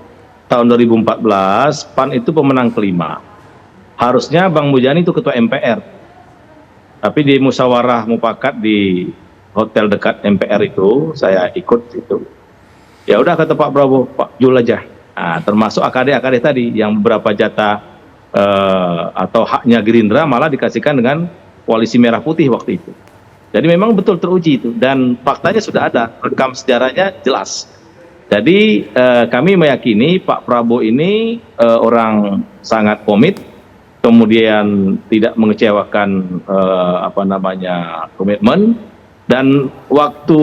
Tahun 2014, PAN itu pemenang kelima. Harusnya Bang Mujani itu ketua MPR. Tapi di musyawarah mufakat di hotel dekat MPR itu, saya ikut itu. Ya udah kata Pak Prabowo, Pak Jul aja. Nah, termasuk AKD tadi, yang beberapa jatah atau haknya Gerindra malah dikasihkan dengan koalisi merah putih waktu itu. Jadi memang betul teruji itu, dan faktanya sudah ada, rekam sejarahnya jelas. Jadi kami meyakini Pak Prabowo ini orang sangat komit, kemudian tidak mengecewakan komitmen, dan waktu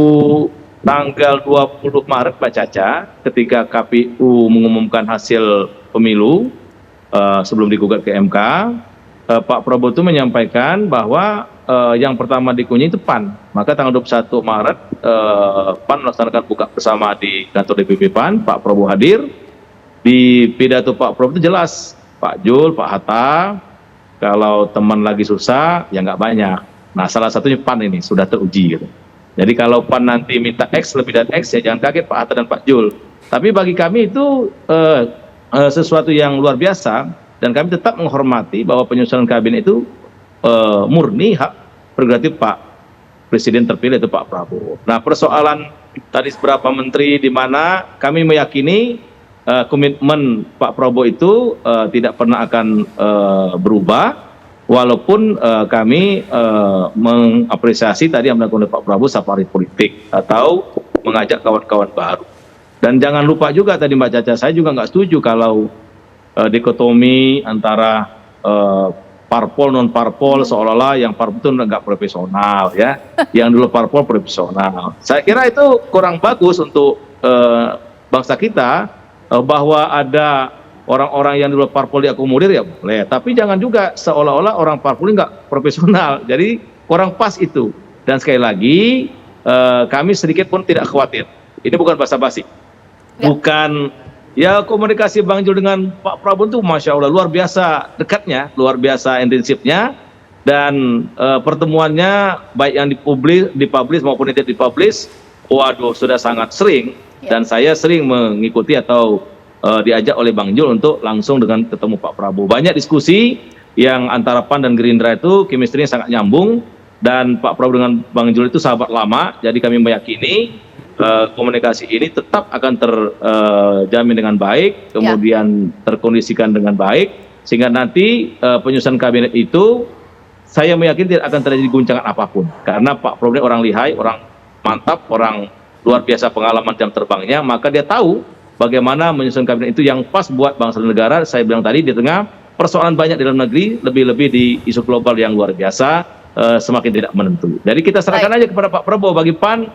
tanggal 20 Maret Mbak Caca, ketika KPU mengumumkan hasil pemilu sebelum digugat ke MK, Pak Prabowo itu menyampaikan bahwa yang pertama dikunjungi itu PAN. Maka tanggal 21 Maret PAN melaksanakan buka bersama di kantor DPP PAN. Pak Prabowo hadir. Di pidato Pak Prabowo itu jelas, Pak Jul, Pak Hatta, kalau teman lagi susah ya nggak banyak. Nah, salah satunya PAN ini sudah teruji gitu. Jadi kalau PAN nanti minta X lebih dari X, ya jangan kaget Pak Hatta dan Pak Jul. Tapi bagi kami itu sesuatu yang luar biasa, dan kami tetap menghormati bahwa penyusunan kabinet itu murni hak prerogatif Pak Presiden terpilih itu Pak Prabowo. Nah, persoalan tadi seberapa menteri di mana, kami meyakini komitmen Pak Prabowo itu tidak pernah akan berubah, walaupun kami mengapresiasi tadi yang dilakukan oleh Pak Prabowo safari politik atau mengajak kawan-kawan baru. Dan jangan lupa juga tadi Mbak Caca, saya juga nggak setuju kalau dikotomi antara parpol non parpol, seolah-olah yang parpol itu nggak profesional ya, yang dulu parpol profesional. Saya kira itu kurang bagus untuk bangsa kita, bahwa ada orang-orang yang dulu parpol diakomodir ya boleh, tapi jangan juga seolah-olah orang parpol nggak profesional. Jadi kurang pas itu. Dan sekali lagi kami sedikit pun tidak khawatir. Ini bukan basa-basi, bukan. Ya, komunikasi Bang Jul dengan Pak Prabowo itu Masya Allah luar biasa dekatnya, luar biasa intensifnya, dan pertemuannya baik yang dipublish maupun tidak dipublish, waduh sudah sangat sering, dan saya sering mengikuti atau diajak oleh Bang Jul untuk langsung dengan ketemu Pak Prabowo. Banyak diskusi yang antara PAN dan Gerindra itu chemistry-nya sangat nyambung, dan Pak Prabowo dengan Bang Jul itu sahabat lama, jadi kami meyakini komunikasi ini tetap akan terjamin dengan baik, kemudian terkondisikan dengan baik, sehingga nanti penyusunan kabinet itu saya meyakini tidak akan terjadi guncangan apapun, karena Pak Prabowo ini orang lihai, orang mantap, orang luar biasa pengalaman jam terbangnya, maka dia tahu bagaimana menyusun kabinet itu yang pas buat bangsa dan negara. Saya bilang tadi, di tengah persoalan banyak di dalam negeri, lebih-lebih di isu global yang luar biasa, semakin tidak menentu. Jadi kita serahkan aja kepada Pak Prabowo. Bagi PAN,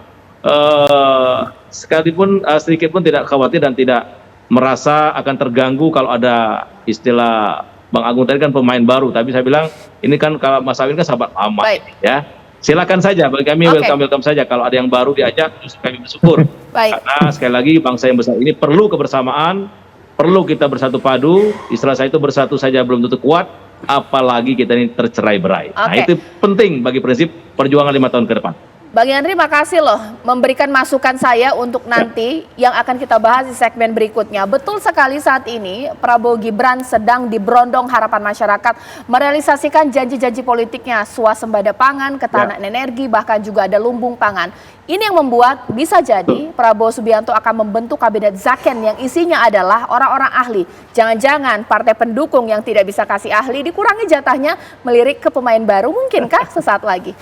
sekalipun sedikit pun tidak khawatir dan tidak merasa akan terganggu kalau ada istilah Bang Agung tadi kan pemain baru, tapi saya bilang ini kan kalau Mas Awin kan sahabat lama, ya. Silakan saja, bagi kami welcome saja. Kalau ada yang baru diajak, justru kami bersyukur. Karena sekali lagi bangsa yang besar ini perlu kebersamaan, perlu kita bersatu padu. Istilah saya itu bersatu saja belum tentu kuat, apalagi kita ini tercerai-berai. Nah, itu penting bagi prinsip perjuangan 5 tahun ke depan. Bang Yandri, makasih loh memberikan masukan saya untuk nanti yang akan kita bahas di segmen berikutnya. Betul sekali saat ini Prabowo Gibran sedang diberondong harapan masyarakat merealisasikan janji-janji politiknya, swasembada pangan, ketahanan energi, bahkan juga ada lumbung pangan. Ini yang membuat bisa jadi Prabowo Subianto akan membentuk kabinet Zaken yang isinya adalah orang-orang ahli. Jangan-jangan partai pendukung yang tidak bisa kasih ahli dikurangi jatahnya melirik ke pemain baru, mungkinkah sesaat lagi?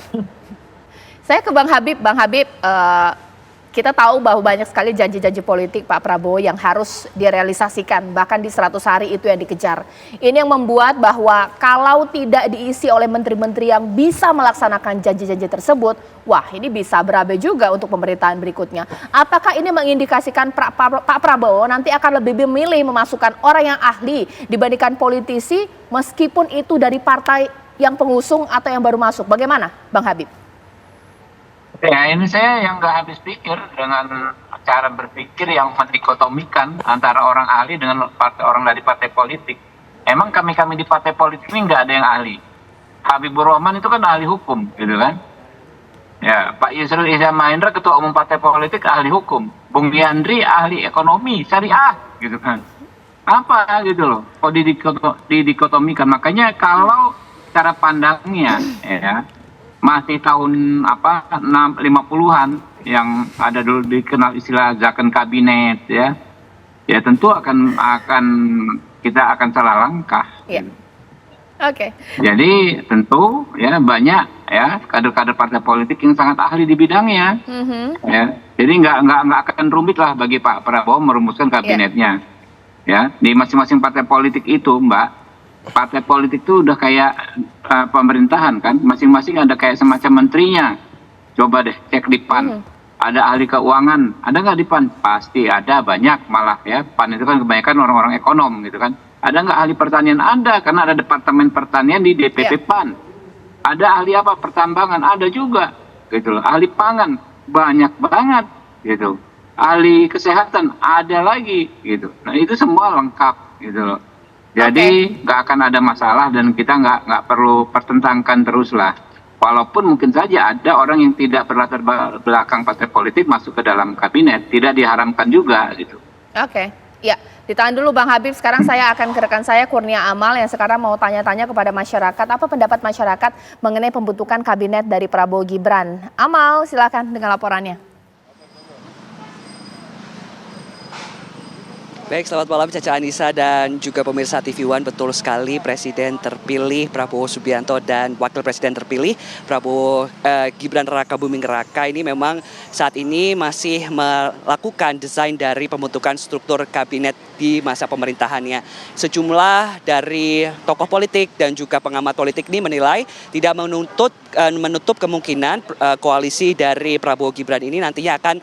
Saya ke Bang Habib. Bang Habib, kita tahu bahwa banyak sekali janji-janji politik Pak Prabowo yang harus direalisasikan, bahkan di 100 hari itu yang dikejar. Ini yang membuat bahwa kalau tidak diisi oleh menteri-menteri yang bisa melaksanakan janji-janji tersebut, wah ini bisa berabe juga untuk pemerintahan berikutnya. Apakah ini mengindikasikan Pak Prabowo nanti akan lebih memilih memasukkan orang yang ahli dibandingkan politisi, meskipun itu dari partai yang pengusung atau yang baru masuk? Bagaimana Bang Habib? Ya, ini saya yang nggak habis pikir dengan cara berpikir yang mendikotomikan antara orang ahli dengan orang dari partai politik. Emang kami di partai politik ini nggak ada yang ahli. Habibur Rahman itu kan ahli hukum, gitu kan? Ya, Pak Yusril Iza Mahendra ketua umum partai politik ahli hukum. Bung Yandri ahli ekonomi syariah, gitu kan? Apa gitu loh? Kok didikotomikan? Makanya kalau cara pandangnya, ya. Masih tahun 50-an yang ada dulu dikenal istilah Zaken kabinet, ya tentu kita akan salah langkah. Jadi tentu ya banyak ya kader-kader partai politik yang sangat ahli di bidangnya, ya jadi nggak akan rumit lah bagi Pak Prabowo merumuskan kabinetnya, ya di masing-masing partai politik itu, Mbak. Partai politik itu udah kayak pemerintahan kan, masing-masing ada kayak semacam menterinya. Coba deh cek di PAN, ada ahli keuangan, ada nggak di PAN? Pasti ada, banyak malah ya. PAN itu kan kebanyakan orang-orang ekonom gitu kan. Ada nggak ahli pertanian? Ada, karena ada departemen pertanian di DPP PAN. Ada ahli apa? Pertambangan, ada juga gitu loh. Ahli pangan banyak banget gitu. Ahli kesehatan ada lagi gitu. Nah itu semua lengkap gitu loh. Jadi nggak akan ada masalah dan kita nggak perlu pertentangkan terus lah. Walaupun mungkin saja ada orang yang tidak berlatar belakang partai politik masuk ke dalam kabinet, tidak diharamkan juga gitu. Ya ditahan dulu Bang Habib. Sekarang saya akan ke rekan saya Kurnia Amal yang sekarang mau tanya-tanya kepada masyarakat. Apa pendapat masyarakat mengenai pembentukan kabinet dari Prabowo Gibran? Amal, silakan dengan laporannya. Baik, selamat malam Caca Anissa dan juga pemirsa TV One. Betul sekali, Presiden terpilih Prabowo Subianto dan Wakil Presiden terpilih Prabowo Gibran Raka Buming Raka ini memang saat ini masih melakukan desain dari pembentukan struktur kabinet di masa pemerintahannya. Sejumlah dari tokoh politik dan juga pengamat politik ini menilai tidak menutup kemungkinan koalisi dari Prabowo Gibran ini nantinya akan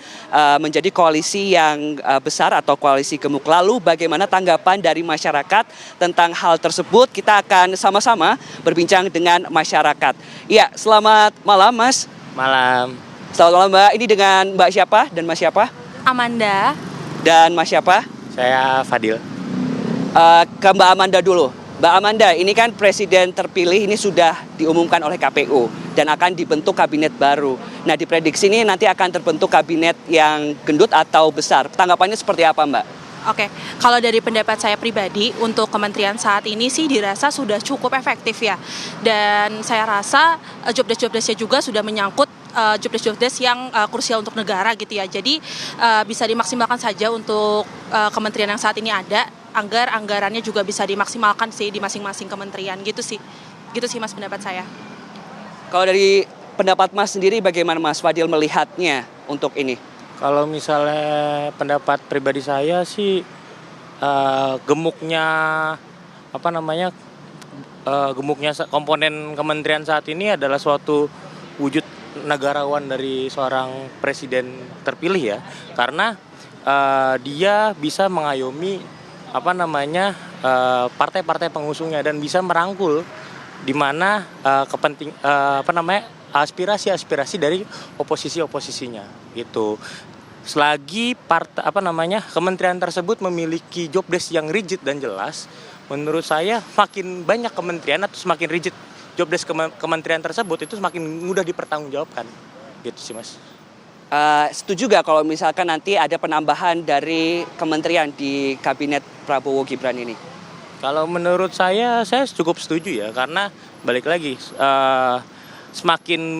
menjadi koalisi yang besar atau koalisi gemuk. Lalu bagaimana tanggapan dari masyarakat tentang hal tersebut? Kita akan sama-sama berbincang dengan masyarakat. Iya, selamat malam Mas. Malam. Selamat malam Mbak. Ini dengan Mbak siapa dan Mas siapa? Amanda. Dan Mas siapa? Saya Fadil. Ke Mbak Amanda dulu. Mbak Amanda, ini kan Presiden terpilih ini sudah diumumkan oleh KPU dan akan dibentuk kabinet baru. Nah, diprediksi ini nanti akan terbentuk kabinet yang gendut atau besar. Tanggapannya seperti apa Mbak? Oke, kalau dari pendapat saya pribadi untuk kementerian saat ini sih dirasa sudah cukup efektif ya. Dan saya rasa job desk-nya juga sudah menyangkut job desk yang krusial untuk negara gitu ya. Jadi bisa dimaksimalkan saja untuk kementerian yang saat ini ada, agar anggarannya juga bisa dimaksimalkan sih di masing-masing kementerian gitu sih. Gitu sih Mas pendapat saya. Kalau dari pendapat Mas sendiri bagaimana Mas Fadil melihatnya untuk ini? Kalau misalnya pendapat pribadi saya sih gemuknya gemuknya komponen kementerian saat ini adalah suatu wujud negarawan dari seorang presiden terpilih ya, karena dia bisa mengayomi partai-partai pengusungnya dan bisa merangkul di mana aspirasi-aspirasi dari oposisinya gitu. Selagi kementerian tersebut memiliki job desk yang rigid dan jelas, menurut saya makin banyak kementerian atau semakin rigid job desk kementerian tersebut itu semakin mudah dipertanggungjawabkan. Gitu sih Mas. Setuju gak kalau misalkan nanti ada penambahan dari kementerian di kabinet Prabowo Gibran ini? Kalau menurut saya cukup setuju ya, karena balik lagi semakin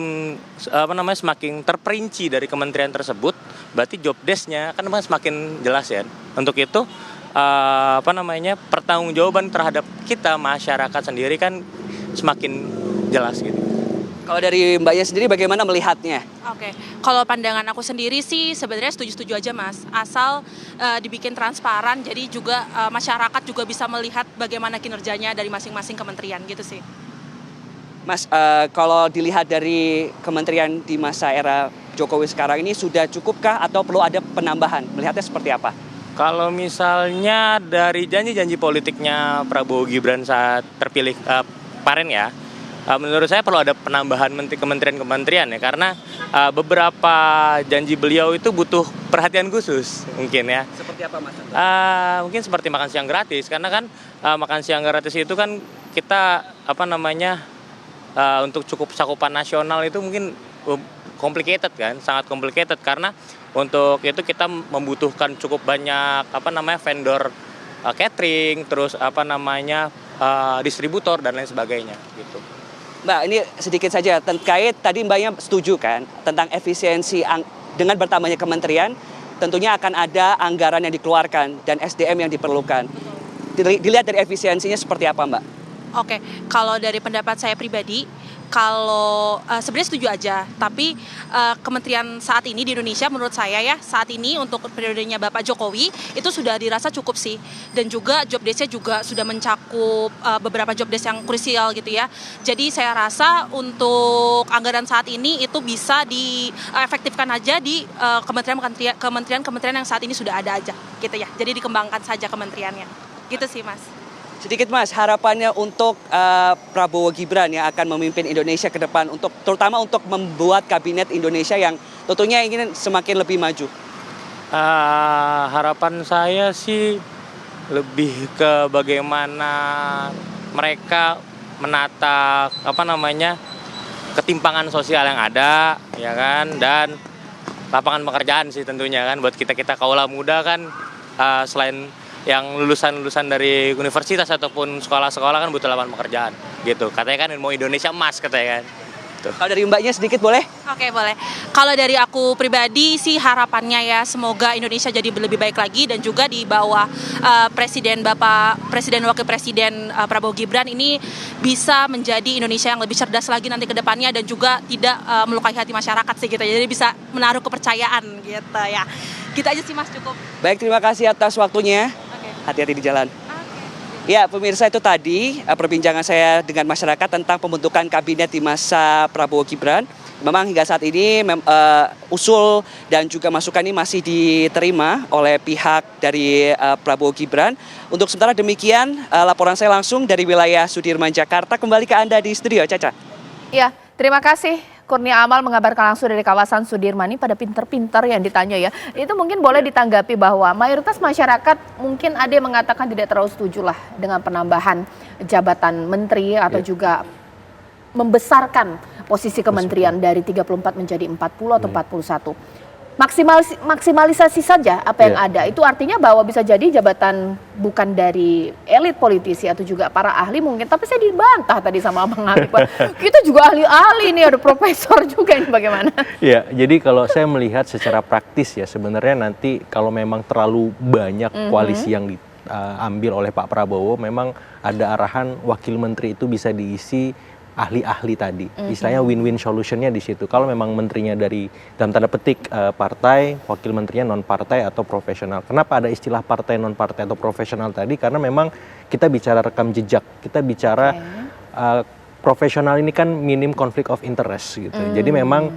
terperinci dari kementerian tersebut, berarti job desk-nya kan semakin jelas ya. Untuk itu pertanggungjawaban terhadap kita masyarakat sendiri kan semakin jelas gitu. Kalau dari Mbaknya sendiri bagaimana melihatnya? Oke, kalau pandangan aku sendiri sih sebenarnya setuju-setuju aja Mas, asal dibikin transparan, jadi juga masyarakat juga bisa melihat bagaimana kinerjanya dari masing-masing kementerian gitu sih. Mas, kalau dilihat dari kementerian di masa era Jokowi sekarang ini sudah cukupkah atau perlu ada penambahan? Melihatnya seperti apa? Kalau misalnya dari janji-janji politiknya Prabowo Gibran saat terpilih kemarin ya, menurut saya perlu ada penambahan kementerian-kementerian ya, karena beberapa janji beliau itu butuh perhatian khusus mungkin ya. Seperti apa Mas? Mungkin seperti makan siang gratis, karena kan makan siang gratis itu kan kita untuk cukup cakupan nasional itu mungkin complicated kan, sangat complicated, karena untuk itu kita membutuhkan cukup banyak vendor catering, terus distributor dan lain sebagainya gitu. Mbak, ini sedikit saja terkait tadi Mbaknya setuju kan tentang efisiensi dengan bertambahnya kementerian, tentunya akan ada anggaran yang dikeluarkan dan SDM yang diperlukan. Dilihat dari efisiensinya seperti apa Mbak? Oke, kalau dari pendapat saya pribadi, kalau sebenarnya setuju aja, tapi kementerian saat ini di Indonesia menurut saya ya, saat ini untuk periodenya Bapak Jokowi itu sudah dirasa cukup sih, dan juga job desk-nya juga sudah mencakup beberapa job desk yang krusial gitu ya. Jadi saya rasa untuk anggaran saat ini itu bisa diefektifkan aja di kementerian-kementerian yang saat ini sudah ada aja gitu ya. Jadi dikembangkan saja kementeriannya. Gitu sih Mas. Sedikit Mas, harapannya untuk Prabowo Gibran yang akan memimpin Indonesia ke depan, terutama untuk membuat kabinet Indonesia yang tentunya ingin semakin lebih maju. Harapan saya sih lebih ke bagaimana mereka menata ketimpangan sosial yang ada ya kan, dan lapangan pekerjaan sih tentunya kan buat kita kaula muda kan, selain yang lulusan dari universitas ataupun sekolah-sekolah kan butuh lapangan pekerjaan gitu. Katanya kan mau Indonesia emas katanya kan. Tuh. Kalau dari Mbaknya sedikit boleh? Oke, boleh. Kalau dari aku pribadi sih harapannya ya semoga Indonesia jadi lebih baik lagi, dan juga di bawah Presiden Wakil Presiden Prabowo Gibran ini bisa menjadi Indonesia yang lebih cerdas lagi nanti ke depannya, dan juga tidak melukai hati masyarakat sih gitu. Jadi bisa menaruh kepercayaan gitu ya. Gitu aja sih Mas, cukup. Baik, terima kasih atas waktunya. Hati-hati di jalan. Ya, pemirsa, itu tadi perbincangan saya dengan masyarakat tentang pembentukan kabinet di masa Prabowo Gibran. Memang hingga saat ini usul dan juga masukan ini masih diterima oleh pihak dari Prabowo Gibran. Untuk sementara demikian laporan saya langsung dari wilayah Sudirman, Jakarta. Kembali ke Anda di studio, Caca. Ya, terima kasih. Kurnia Amal mengabarkan langsung dari kawasan Sudirman. Ini pada pinter-pinter yang ditanya ya. Itu mungkin boleh ditanggapi bahwa mayoritas masyarakat mungkin ada yang mengatakan tidak terlalu setuju lah dengan penambahan jabatan menteri atau juga membesarkan posisi kementerian dari 34 menjadi 40 atau 41. maksimalisasi saja apa yang ada. Itu artinya bahwa bisa jadi jabatan bukan dari elit politisi atau juga para ahli mungkin. Tapi saya dibantah tadi sama Abang Habib. Kita juga ahli-ahli nih, ada profesor juga ini, bagaimana? Ya, jadi kalau saya melihat secara praktis ya, sebenarnya nanti kalau memang terlalu banyak koalisi yang diambil oleh Pak Prabowo, memang ada arahan wakil menteri itu bisa diisi ahli-ahli tadi, istilahnya win-win solutionnya di situ. Kalau memang menterinya dari dalam tanda petik partai, wakil menterinya non partai atau profesional. Kenapa ada istilah partai non partai atau profesional tadi? Karena memang kita bicara rekam jejak, kita bicara profesional ini kan minim konflik of interest gitu. Jadi memang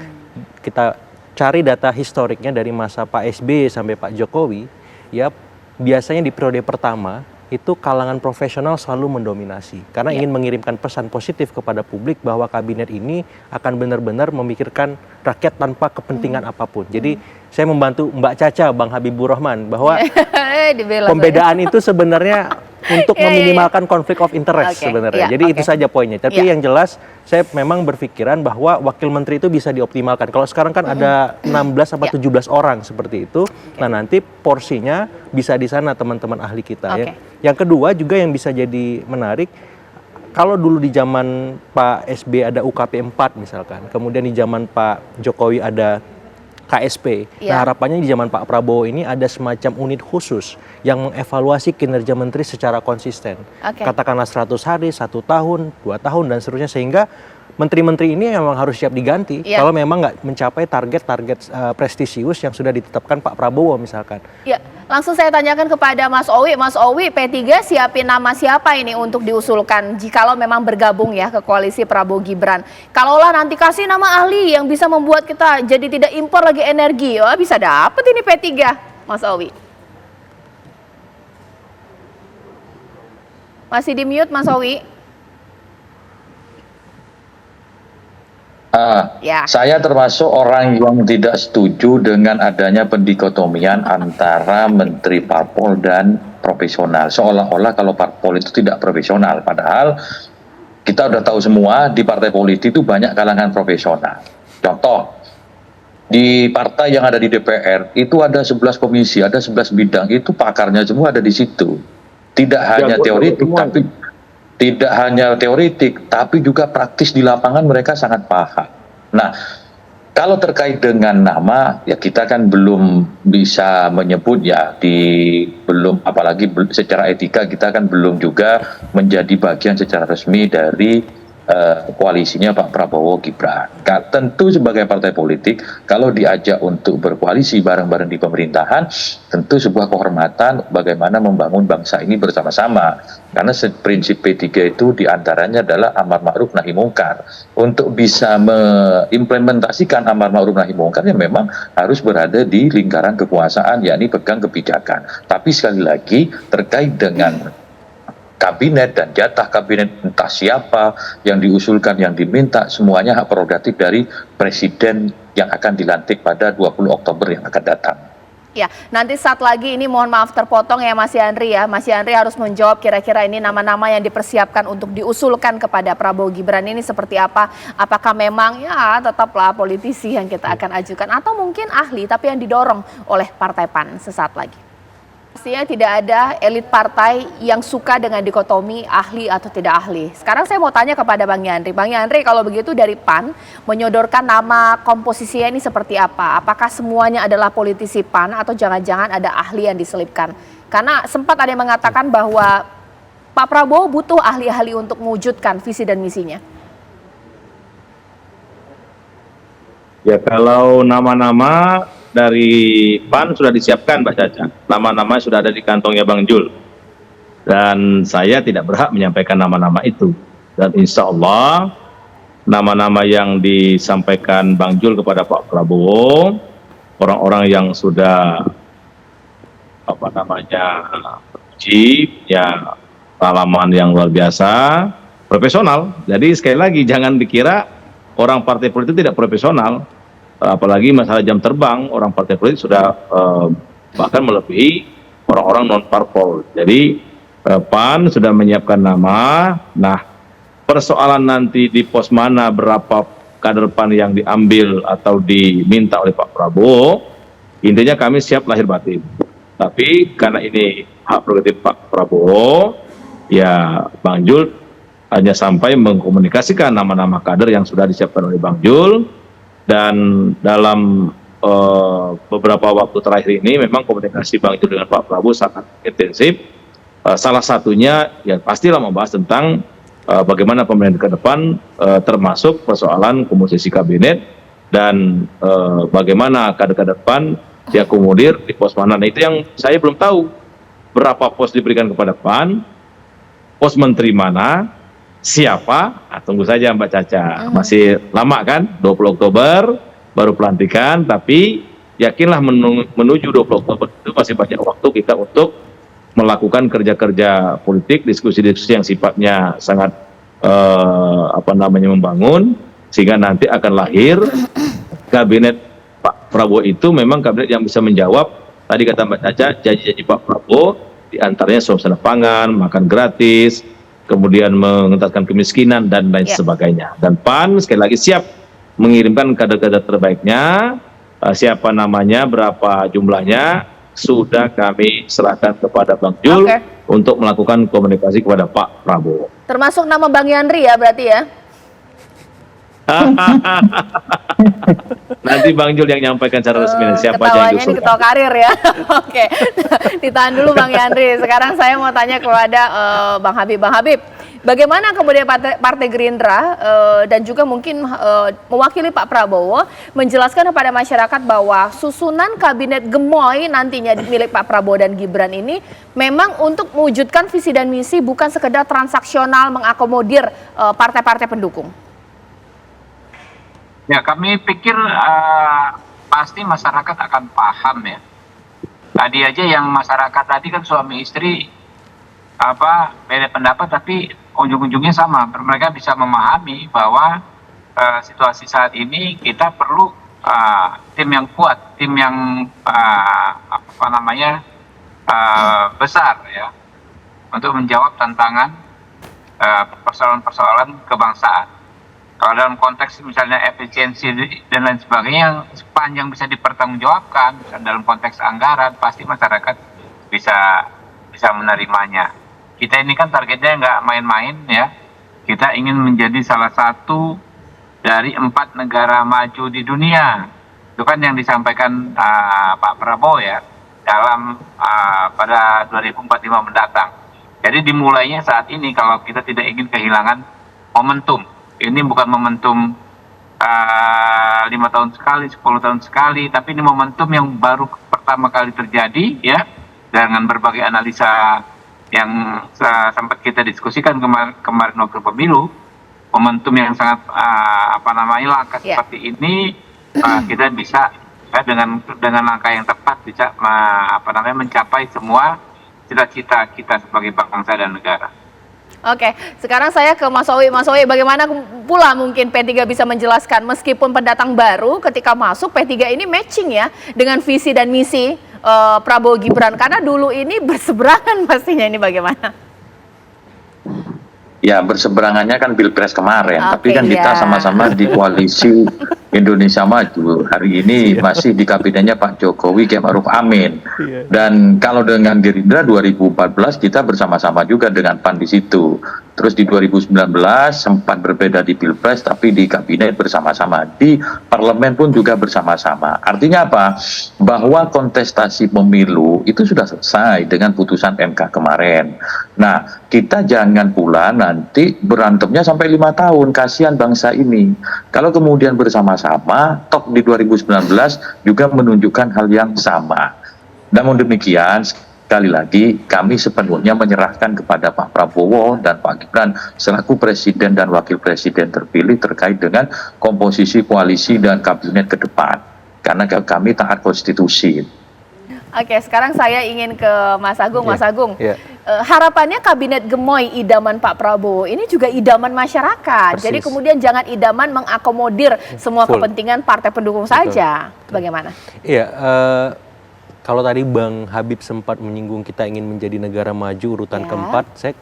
kita cari data historiknya dari masa Pak SBY sampai Pak Jokowi, ya biasanya di periode pertama itu kalangan profesional selalu mendominasi karena ingin mengirimkan pesan positif kepada publik bahwa kabinet ini akan benar-benar memikirkan rakyat tanpa kepentingan apapun. Jadi saya membantu Mbak Caca, Bang Habibur Rahman bahwa pembedaan itu sebenarnya untuk meminimalkan konflik of interest sebenarnya. Jadi itu saja poinnya. Tapi yang jelas saya memang berpikiran bahwa wakil menteri itu bisa dioptimalkan. Kalau sekarang kan ada 16 sampai 17 orang seperti itu. Nah, nanti porsinya bisa di sana teman-teman ahli kita ya. Yang kedua juga yang bisa jadi menarik, kalau dulu di zaman Pak SBY ada UKP 4 misalkan, kemudian di zaman Pak Jokowi ada KSP. Nah, harapannya di zaman Pak Prabowo ini ada semacam unit khusus yang mengevaluasi kinerja menteri secara konsisten. Katakanlah 100 hari, 1 tahun, 2 tahun dan seterusnya, sehingga menteri-menteri ini memang harus siap diganti kalau memang nggak mencapai target-target prestisius yang sudah ditetapkan Pak Prabowo misalkan. Ya, langsung saya tanyakan kepada Mas Owi. Mas Owi, P3 siapin nama siapa ini untuk diusulkan jikalau memang bergabung ya ke koalisi Prabowo Gibran? Kalaulah nanti kasih nama ahli yang bisa membuat kita jadi tidak impor lagi energi, oh, bisa dapet ini P3, Mas Owi. Masih di mute Mas Owi? Saya termasuk orang yang tidak setuju dengan adanya pendikotomian antara menteri parpol dan profesional. Seolah-olah kalau parpol itu tidak profesional. Padahal kita udah tahu semua di partai politik itu banyak kalangan profesional. Contoh, di partai yang ada di DPR itu ada 11 komisi, ada 11 bidang, itu pakarnya semua ada di situ. Tidak hanya teoritik, tapi juga praktis di lapangan mereka sangat paham. Nah, kalau terkait dengan nama, ya kita kan belum bisa menyebut ya, apalagi secara etika kita kan belum juga menjadi bagian secara resmi dari koalisinya Pak Prabowo Gibran. Tentu sebagai partai politik, kalau diajak untuk berkoalisi bareng-bareng di pemerintahan, tentu sebuah kehormatan bagaimana membangun bangsa ini bersama-sama. Karena prinsip P3 itu diantaranya adalah amar ma'ruf nahi mungkar. Untuk bisa mengimplementasikan amar ma'ruf nahi mungkar, ya memang harus berada di lingkaran kekuasaan, yakni pegang kebijakan. Tapi sekali lagi terkait dengan kabinet dan jatah kabinet, entah siapa yang diusulkan, yang diminta, semuanya hak prerogatif dari presiden yang akan dilantik pada 20 Oktober yang akan datang. Ya, nanti saat lagi ini mohon maaf terpotong ya Mas Yandri ya. Mas Yandri harus menjawab kira-kira ini nama-nama yang dipersiapkan untuk diusulkan kepada Prabowo Gibran ini seperti apa. Apakah memang ya tetaplah politisi yang kita akan ajukan atau mungkin ahli tapi yang didorong oleh Partai PAN sesaat lagi. Pastinya tidak ada elit partai yang suka dengan dikotomi ahli atau tidak ahli. Sekarang saya mau tanya kepada Bang Yandri. Bang Yandri, kalau begitu dari PAN menyodorkan nama komposisinya ini seperti apa? Apakah semuanya adalah politisi PAN atau jangan-jangan ada ahli yang diselipkan? Karena sempat ada yang mengatakan bahwa Pak Prabowo butuh ahli-ahli untuk mewujudkan visi dan misinya. Ya, kalau nama-nama dari PAN sudah disiapkan Mbak Caca, nama-nama sudah ada di kantongnya Bang Jul, dan saya tidak berhak menyampaikan nama-nama itu. Dan insya Allah nama-nama yang disampaikan Bang Jul kepada Pak Prabowo, orang-orang yang sudah uji ya pengalaman yang luar biasa, profesional. Jadi sekali lagi jangan dikira orang partai politik tidak profesional. Apalagi masalah jam terbang, orang partai politik sudah bahkan melebihi orang-orang non parpol. Jadi PAN sudah menyiapkan nama. Nah, persoalan nanti di pos mana berapa kader PAN yang diambil atau diminta oleh Pak Prabowo, Intinya kami siap lahir batin. Tapi karena ini hak prerogatif Pak Prabowo, ya Bang Jul hanya sampai mengkomunikasikan nama-nama kader yang sudah disiapkan oleh Bang Jul, dan dalam beberapa waktu terakhir ini memang komunikasi Bang Jul dengan Pak Prabowo sangat intensif. Salah satunya ya pastilah membahas tentang bagaimana pemerintahan ke depan, termasuk persoalan komposisi kabinet dan bagaimana kader-kader depan diakomodir di pos mana. Nah, itu yang saya belum tahu berapa pos diberikan kepada PAN, pos menteri mana, siapa. Tunggu saja Mbak Caca, masih lama kan, 20 Oktober baru pelantikan, tapi yakinlah menuju 20 Oktober itu masih banyak waktu kita untuk melakukan kerja-kerja politik, diskusi-diskusi yang sifatnya sangat membangun, sehingga nanti akan lahir kabinet Pak Prabowo. Itu memang kabinet yang bisa menjawab tadi kata Mbak Caca, janji-janji Pak Prabowo, diantaranya suasana pangan, makan gratis, kemudian mengentaskan kemiskinan dan lain sebagainya. Dan PAN sekali lagi siap mengirimkan kader-kader terbaiknya. Siapa namanya, berapa jumlahnya, sudah kami serahkan kepada Bang Jul untuk melakukan komunikasi kepada Pak Prabowo. Termasuk nama Bang Yandri ya berarti ya? Nanti Bang Jul yang nyampaikan secara resmi siapa yang diusulkan. Ketua karir ya. Oke, ditahan dulu Bang Yandri. Sekarang saya mau tanya kepada Bang Habib. Bang Habib, bagaimana kemudian Partai Gerindra dan juga mungkin mewakili Pak Prabowo menjelaskan kepada masyarakat bahwa susunan kabinet gemoy nantinya milik Pak Prabowo dan Gibran ini memang untuk mewujudkan visi dan misi, bukan sekedar transaksional mengakomodir partai-partai pendukung? Ya, kami pikir pasti masyarakat akan paham ya. Tadi aja yang masyarakat tadi kan suami istri beda pendapat, tapi ujung-ujungnya sama. Mereka bisa memahami bahwa situasi saat ini kita perlu tim yang kuat, tim yang besar ya, untuk menjawab tantangan persoalan-persoalan kebangsaan. Kalau dalam konteks misalnya efisiensi dan lain sebagainya yang sepanjang bisa dipertanggungjawabkan, dalam konteks anggaran, pasti masyarakat bisa menerimanya. Kita ini kan targetnya nggak main-main ya. Kita ingin menjadi salah satu dari 4 negara maju di dunia. Itu kan yang disampaikan Pak Prabowo ya dalam pada 2045 mendatang. Jadi dimulainya saat ini kalau kita tidak ingin kehilangan momentum. Ini bukan momentum 5 tahun sekali, 10 tahun sekali, tapi ini momentum yang baru pertama kali terjadi ya, dengan berbagai analisa yang sempat kita diskusikan kemarin waktu pemilu. Momentum yang sangat langkah seperti ini kita bisa dengan langkah yang tepat bisa mencapai semua cita-cita kita sebagai bangsa dan negara. Oke, sekarang saya ke Mas Owi. Mas Owi, bagaimana pula mungkin P3 bisa menjelaskan meskipun pendatang baru ketika masuk P3 ini matching ya dengan visi dan misi Prabowo Gibran, karena dulu ini berseberangan pastinya, ini bagaimana? Ya, berseberangannya kan Pilpres kemarin, tapi kan kita sama-sama di koalisi Indonesia Maju. Hari ini masih di kabinetnya Pak Jokowi Kiai Ma'ruf Amin. Dan kalau dengan Gerindra 2014 kita bersama-sama juga dengan PAN di situ. Terus di 2019 sempat berbeda di Pilpres, tapi di kabinet bersama-sama. Di parlemen pun juga bersama-sama. Artinya apa? Bahwa kontestasi pemilu itu sudah selesai dengan putusan MK kemarin. Nah, kita jangan pula nanti berantemnya sampai 5 tahun. Kasihan bangsa ini. Kalau kemudian bersama-sama, toh di 2019 juga menunjukkan hal yang sama. Namun demikian, sekali lagi kami sepenuhnya menyerahkan kepada Pak Prabowo dan Pak Gibran selaku Presiden dan Wakil Presiden terpilih terkait dengan komposisi koalisi dan kabinet ke depan. Karena kami taat konstitusi. Oke, sekarang saya ingin ke Mas Agung. Mas Agung, harapannya kabinet gemoy idaman Pak Prabowo ini juga idaman masyarakat. Jadi kemudian jangan idaman mengakomodir semua kepentingan partai pendukung saja. Bagaimana? Iya, kalau tadi Bang Habib sempat menyinggung kita ingin menjadi negara maju urutan keempat, saya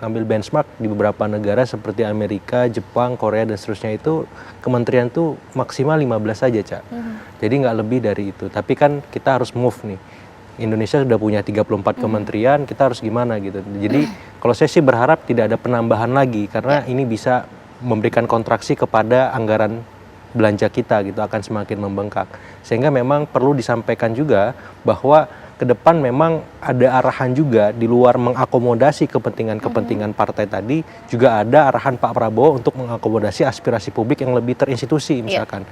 ngambil benchmark di beberapa negara seperti Amerika, Jepang, Korea dan seterusnya itu kementerian tuh maksimal 15 saja, Cak. Jadi nggak lebih dari itu. Tapi kan kita harus move nih. Indonesia sudah punya 34 kementerian, kita harus gimana gitu. Jadi kalau saya sih berharap tidak ada penambahan lagi karena ini bisa memberikan kontraksi kepada anggaran belanja kita gitu, akan semakin membengkak. Sehingga memang perlu disampaikan juga bahwa ke depan memang ada arahan juga di luar mengakomodasi kepentingan-kepentingan partai tadi, juga ada arahan Pak Prabowo untuk mengakomodasi aspirasi publik yang lebih terinstitusi misalkan.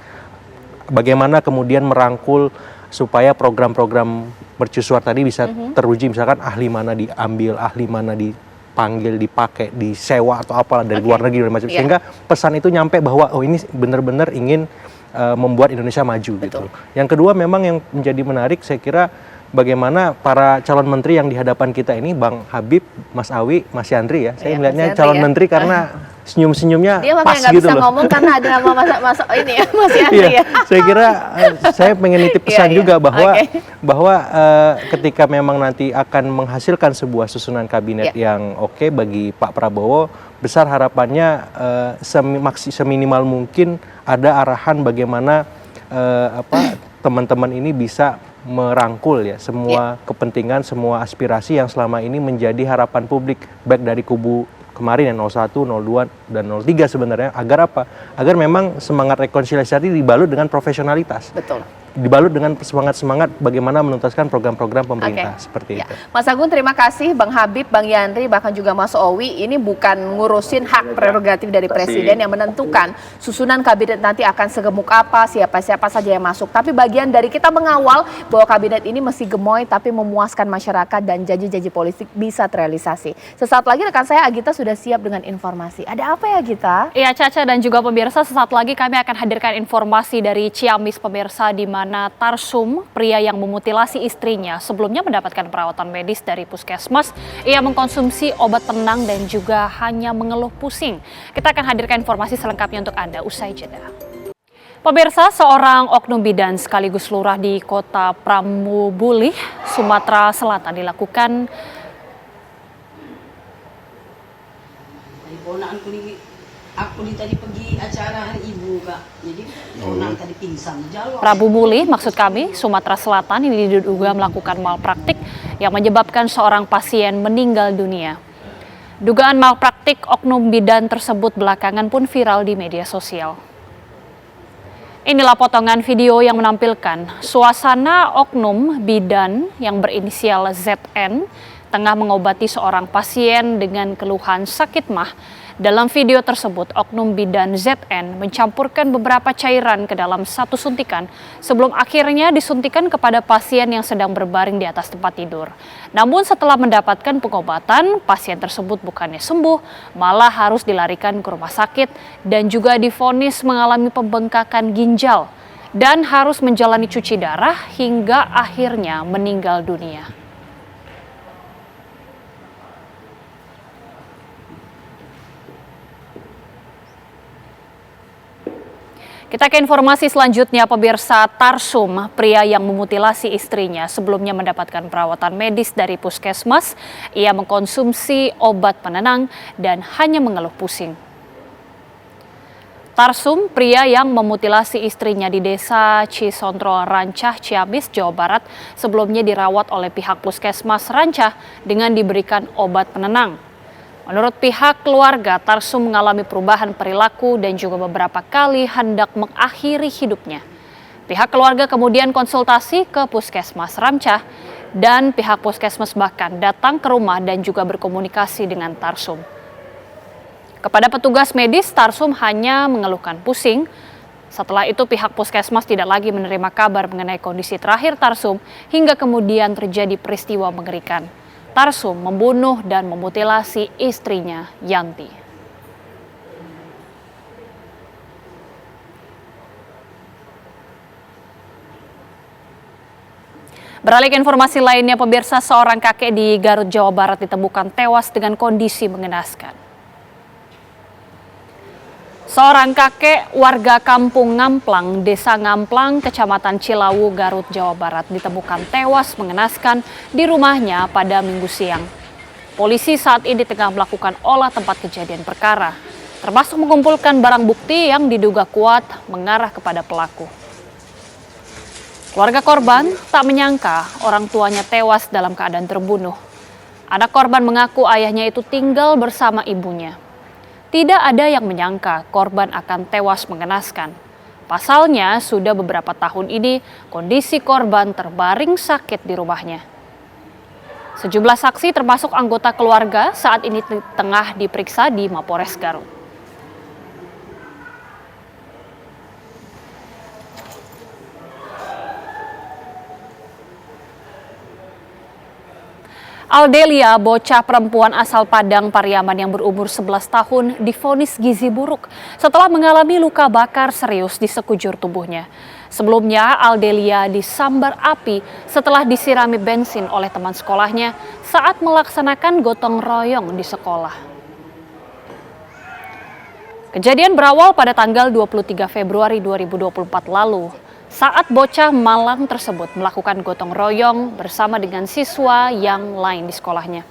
Bagaimana kemudian merangkul supaya program-program mercusuar tadi bisa teruji, misalkan ahli mana diambil, ahli mana dipanggil, dipakai, disewa atau apalah dari luar negeri dan macam, sehingga pesan itu nyampe bahwa oh ini benar-benar ingin membuat Indonesia maju gitu. Yang kedua memang yang menjadi menarik saya kira bagaimana para calon menteri yang di hadapan kita ini, Bang Habib, Mas Awi, Mas Yandri ya. Saya melihatnya calon menteri karena senyum-senyumnya dia pas nggak gitu bisa loh. ngomong karena ada nama Mas ini ya, Mas Yandri ya. Saya kira saya pengen nitip pesan juga bahwa ketika memang nanti akan menghasilkan sebuah susunan kabinet yang oke bagi Pak Prabowo, besar harapannya seminimal mungkin ada arahan bagaimana teman-teman ini bisa merangkul ya semua kepentingan, semua aspirasi yang selama ini menjadi harapan publik baik dari kubu kemarin yang 01, 02 dan 03 sebenarnya, agar apa? Agar memang semangat rekonsiliasi dibalut dengan profesionalitas. Betul. Dibalut dengan semangat-semangat bagaimana menuntaskan program-program pemerintah seperti itu. Mas Agung, terima kasih. Bang Habib, Bang Yandri, bahkan juga Mas Owi, ini bukan ngurusin hak prerogatif dari Presiden yang menentukan susunan kabinet nanti akan segemuk apa, siapa-siapa saja yang masuk. Tapi bagian dari kita mengawal bahwa kabinet ini mesti gemoy tapi memuaskan masyarakat dan janji-janji politik bisa terrealisasi. Sesaat lagi rekan saya Agita sudah siap dengan informasi. Ada apa ya Agita? Iya Caca dan juga pemirsa, sesaat lagi kami akan hadirkan informasi dari Ciamis pemirsa, di mana Tarsum, pria yang memutilasi istrinya sebelumnya mendapatkan perawatan medis dari puskesmas. Ia mengkonsumsi obat penenang dan juga hanya mengeluh pusing. Kita akan hadirkan informasi selengkapnya untuk Anda usai jeda. Pemirsa, seorang oknum bidan sekaligus lurah di Kota Pramubulih, Sumatera Selatan dilakukan aku tadi pergi acara hari ibu Kak, jadi orang tadi pingsan jalan. Pramubulih, maksud kami, Sumatera Selatan ini diduga melakukan malpraktik yang menyebabkan seorang pasien meninggal dunia. Dugaan malpraktik oknum bidan tersebut belakangan pun viral di media sosial. Inilah potongan video yang menampilkan suasana oknum bidan yang berinisial ZN tengah mengobati seorang pasien dengan keluhan sakit mah. Dalam video tersebut, oknum bidan ZN mencampurkan beberapa cairan ke dalam satu suntikan sebelum akhirnya disuntikan kepada pasien yang sedang berbaring di atas tempat tidur. Namun setelah mendapatkan pengobatan, pasien tersebut bukannya sembuh, malah harus dilarikan ke rumah sakit dan juga divonis mengalami pembengkakan ginjal dan harus menjalani cuci darah hingga akhirnya meninggal dunia. Kita ke informasi selanjutnya, pemirsa. Tarsum, pria yang memutilasi istrinya sebelumnya mendapatkan perawatan medis dari puskesmas. Ia mengkonsumsi obat penenang dan hanya mengeluh pusing. Tarsum, pria yang memutilasi istrinya di desa Cisontrol Rancah, Ciamis, Jawa Barat, sebelumnya dirawat oleh pihak puskesmas Rancah dengan diberikan obat penenang. Menurut pihak keluarga, Tarsum mengalami perubahan perilaku dan juga beberapa kali hendak mengakhiri hidupnya. Pihak keluarga kemudian konsultasi ke puskesmas Rancah dan pihak puskesmas bahkan datang ke rumah dan juga berkomunikasi dengan Tarsum. Kepada petugas medis, Tarsum hanya mengeluhkan pusing. Setelah itu pihak puskesmas tidak lagi menerima kabar mengenai kondisi terakhir Tarsum hingga kemudian terjadi peristiwa mengerikan. Tarsum membunuh dan memutilasi istrinya, Yanti. Beralih ke informasi lainnya, pemirsa, seorang kakek di Garut, Jawa Barat ditemukan tewas dengan kondisi mengenaskan. Seorang kakek warga kampung Ngamplang, Desa Ngamplang, Kecamatan Cilawu, Garut, Jawa Barat ditemukan tewas mengenaskan di rumahnya pada Minggu siang. Polisi saat ini tengah melakukan olah tempat kejadian perkara, termasuk mengumpulkan barang bukti yang diduga kuat mengarah kepada pelaku. Keluarga korban tak menyangka orang tuanya tewas dalam keadaan terbunuh. Anak korban mengaku ayahnya itu tinggal bersama ibunya. Tidak ada yang menyangka korban akan tewas mengenaskan. Pasalnya, sudah beberapa tahun ini kondisi korban terbaring sakit di rumahnya. Sejumlah saksi termasuk anggota keluarga saat ini tengah diperiksa di Mapores Garut. Aldelia, bocah perempuan asal Padang Pariaman yang berumur 11 tahun, divonis gizi buruk setelah mengalami luka bakar serius di sekujur tubuhnya. Sebelumnya, Aldelia disambar api setelah disirami bensin oleh teman sekolahnya saat melaksanakan gotong royong di sekolah. Kejadian berawal pada tanggal 23 Februari 2024 lalu, saat bocah malang tersebut melakukan gotong royong bersama dengan siswa yang lain di sekolahnya.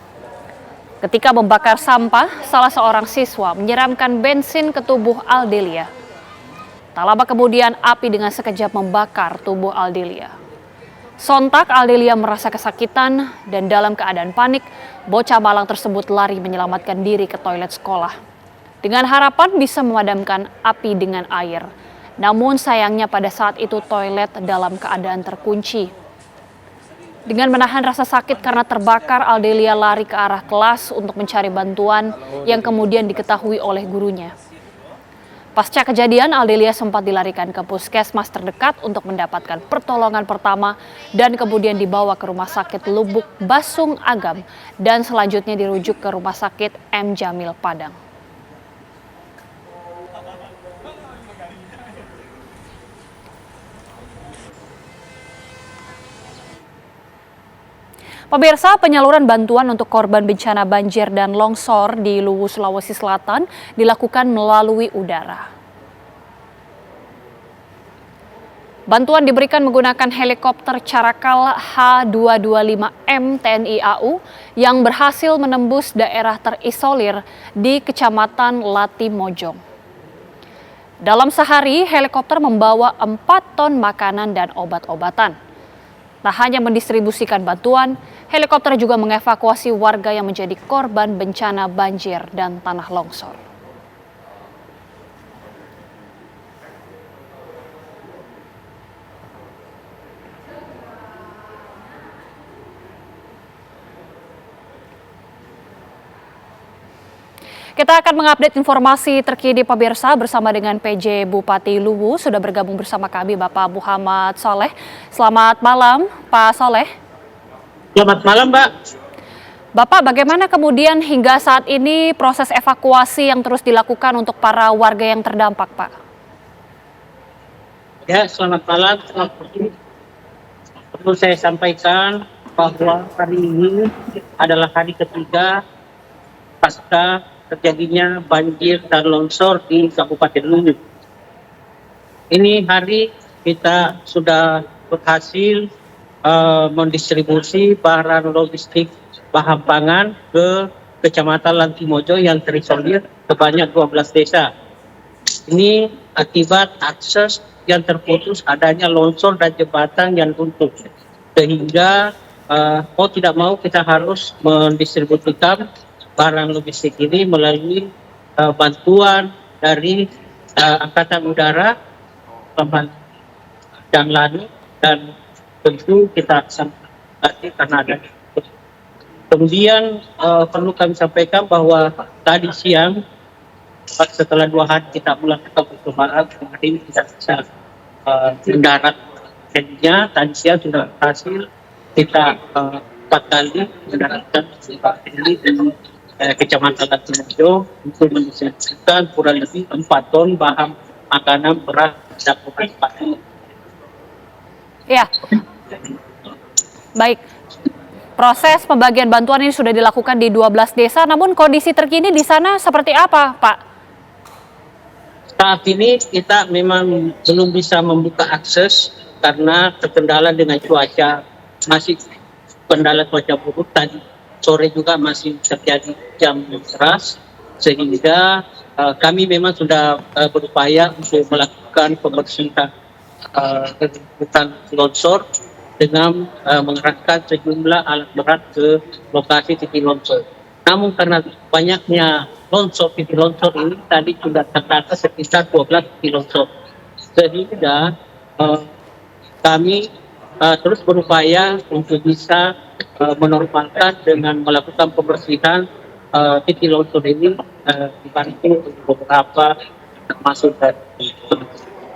Ketika membakar sampah, salah seorang siswa menyiramkan bensin ke tubuh Aldelia. Tak lama kemudian, api dengan sekejap membakar tubuh Aldelia. Sontak Aldelia merasa kesakitan dan dalam keadaan panik, bocah malang tersebut lari menyelamatkan diri ke toilet sekolah. Dengan harapan bisa memadamkan api dengan air. Namun sayangnya pada saat itu toilet dalam keadaan terkunci. Dengan menahan rasa sakit karena terbakar, Aldelia lari ke arah kelas untuk mencari bantuan yang kemudian diketahui oleh gurunya. Pasca kejadian, Aldelia sempat dilarikan ke puskesmas terdekat untuk mendapatkan pertolongan pertama dan kemudian dibawa ke Rumah Sakit Lubuk Basung Agam dan selanjutnya dirujuk ke Rumah Sakit M. Jamil Padang. Pemirsa, penyaluran bantuan untuk korban bencana banjir dan longsor di Luwu, Sulawesi Selatan dilakukan melalui udara. Bantuan diberikan menggunakan helikopter Caracal H225M TNI AU yang berhasil menembus daerah terisolir di Kecamatan Latimojong. Dalam sehari, helikopter membawa 4 ton makanan dan obat-obatan. Tak hanya mendistribusikan bantuan, helikopter juga mengevakuasi warga yang menjadi korban bencana banjir dan tanah longsor. Kita akan mengupdate informasi terkini pemirsa bersama dengan PJ Bupati Luwu. Sudah bergabung bersama kami Bapak Muhammad Soleh. Selamat malam Pak Soleh. Selamat malam Mbak. Bapak, bagaimana kemudian hingga saat ini proses evakuasi yang terus dilakukan untuk para warga yang terdampak Pak? Ya, selamat malam. Perlu saya sampaikan bahwa hari ini adalah hari ketiga pasca terjadinya banjir dan longsor di Kabupaten Luwu. Ini hari kita sudah berhasil mendistribusi barang logistik bahan pangan ke Kecamatan Latimojong yang terisolir sebanyak 12 desa. Ini akibat akses yang terputus adanya longsor dan jembatan yang runtuh. Sehingga mau tidak mau kita harus mendistribusikan barang logistik ini melalui bantuan dari Angkatan Udara, dan lalu, dan tentu kita sampaikan karena ada. Kemudian perlu kami sampaikan bahwa tadi siang setelah 2 hari kita melakukan percobaan, kemarin kita bisa mendarat. Jadinya tadi siang sudah berhasil kita 4 kali mendaratkan ini di Kecamatan Latimojong untuk mendistribusikan kurang lebih 4 ton bahan makanan beras dan obat. Ya, baik. Proses pembagian bantuan ini sudah dilakukan di 12 desa, namun kondisi terkini di sana seperti apa, Pak? Saat ini kita memang belum bisa membuka akses karena terkendala dengan cuaca, masih kendala cuaca buruk tadi. sore juga masih terjadi hujan deras, sehingga kami memang sudah berupaya untuk melakukan pembersihan hutan longsor dengan mengerahkan sejumlah alat berat ke lokasi titik longsor. Namun karena banyaknya titik longsor ini tadi sudah terdata sekitar 12 titik longsor, sehingga kami terus berupaya untuk bisa menormalkan dengan melakukan pembersihan titik longsor ini, dibantu beberapa termasuk dari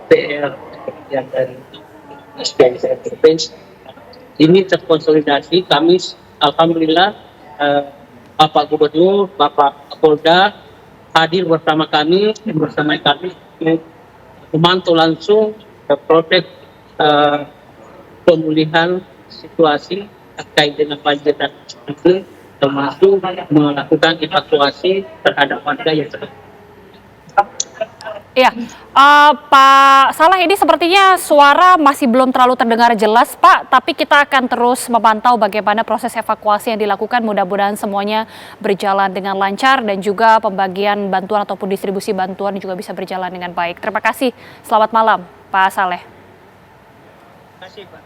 PR yang dari SPSF. Ini terkonsolidasi. Kami alhamdulillah Bapak Gubernur, Bapak Kapolda hadir bersama kami memantau langsung proses pemulihan situasi terkait dengan banjir dan itu, termasuk melakukan evakuasi terhadap warga yang terdampak. Iya, Pak Saleh, ini sepertinya suara masih belum terlalu terdengar jelas, Pak. Tapi kita akan terus memantau bagaimana proses evakuasi yang dilakukan. Mudah-mudahan semuanya berjalan dengan lancar dan juga pembagian bantuan ataupun distribusi bantuan juga bisa berjalan dengan baik. Terima kasih. Selamat malam, Pak Saleh. Terima kasih, Pak.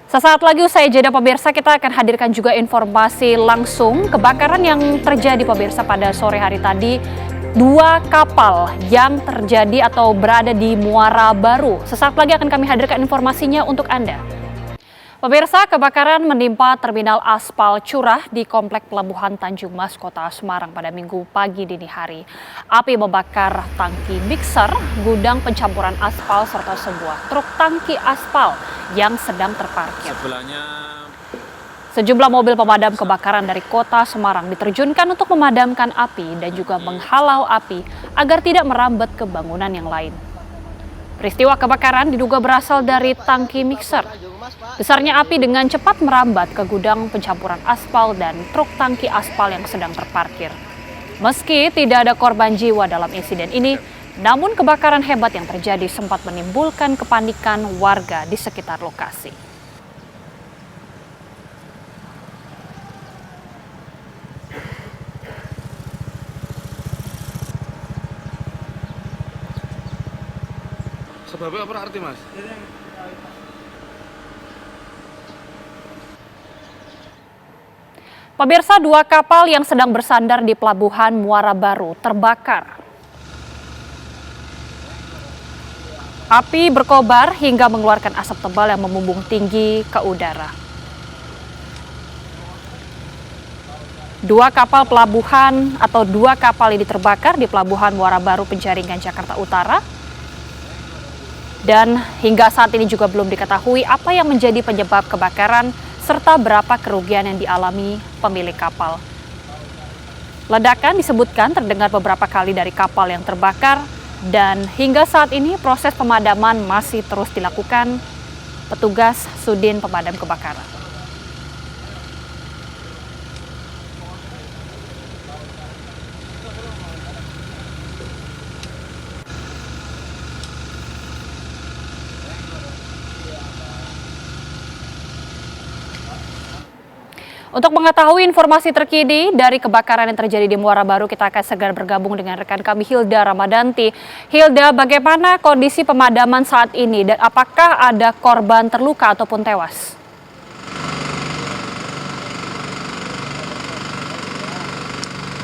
Sesaat lagi usai jeda pemirsa, kita akan hadirkan juga informasi langsung kebakaran yang terjadi pemirsa pada sore hari tadi. 2 kapal yang terjadi atau berada di Muara Baru. Sesaat lagi akan kami hadirkan informasinya untuk Anda. Pemirsa, kebakaran menimpa terminal aspal curah di Komplek Pelabuhan Tanjung Mas, Kota Semarang pada Minggu pagi dini hari. Api membakar tangki mixer, gudang pencampuran aspal, serta sebuah truk tangki aspal yang sedang terparkir. Sejumlah mobil pemadam kebakaran dari Kota Semarang diterjunkan untuk memadamkan api dan juga menghalau api agar tidak merambat ke bangunan yang lain. Peristiwa kebakaran diduga berasal dari tangki mixer. Besarnya api dengan cepat merambat ke gudang pencampuran aspal dan truk tangki aspal yang sedang terparkir. Meski tidak ada korban jiwa dalam insiden ini, namun kebakaran hebat yang terjadi sempat menimbulkan kepanikan warga di sekitar lokasi. Sebabnya apa arti, Mas? Pemirsa, 2 kapal yang sedang bersandar di Pelabuhan Muara Baru terbakar. Api berkobar hingga mengeluarkan asap tebal yang membumbung tinggi ke udara. 2 kapal pelabuhan atau 2 kapal ini terbakar di Pelabuhan Muara Baru Penjaringan, Jakarta Utara. Dan hingga saat ini juga belum diketahui apa yang menjadi penyebab kebakaran serta berapa kerugian yang dialami pemilik kapal. Ledakan disebutkan terdengar beberapa kali dari kapal yang terbakar dan hingga saat ini proses pemadaman masih terus dilakukan petugas Sudin Pemadam Kebakaran. Untuk mengetahui informasi terkini dari kebakaran yang terjadi di Muara Baru, kita akan segera bergabung dengan rekan kami Hilda Ramadanti. Hilda, bagaimana kondisi pemadaman saat ini dan apakah ada korban terluka ataupun tewas?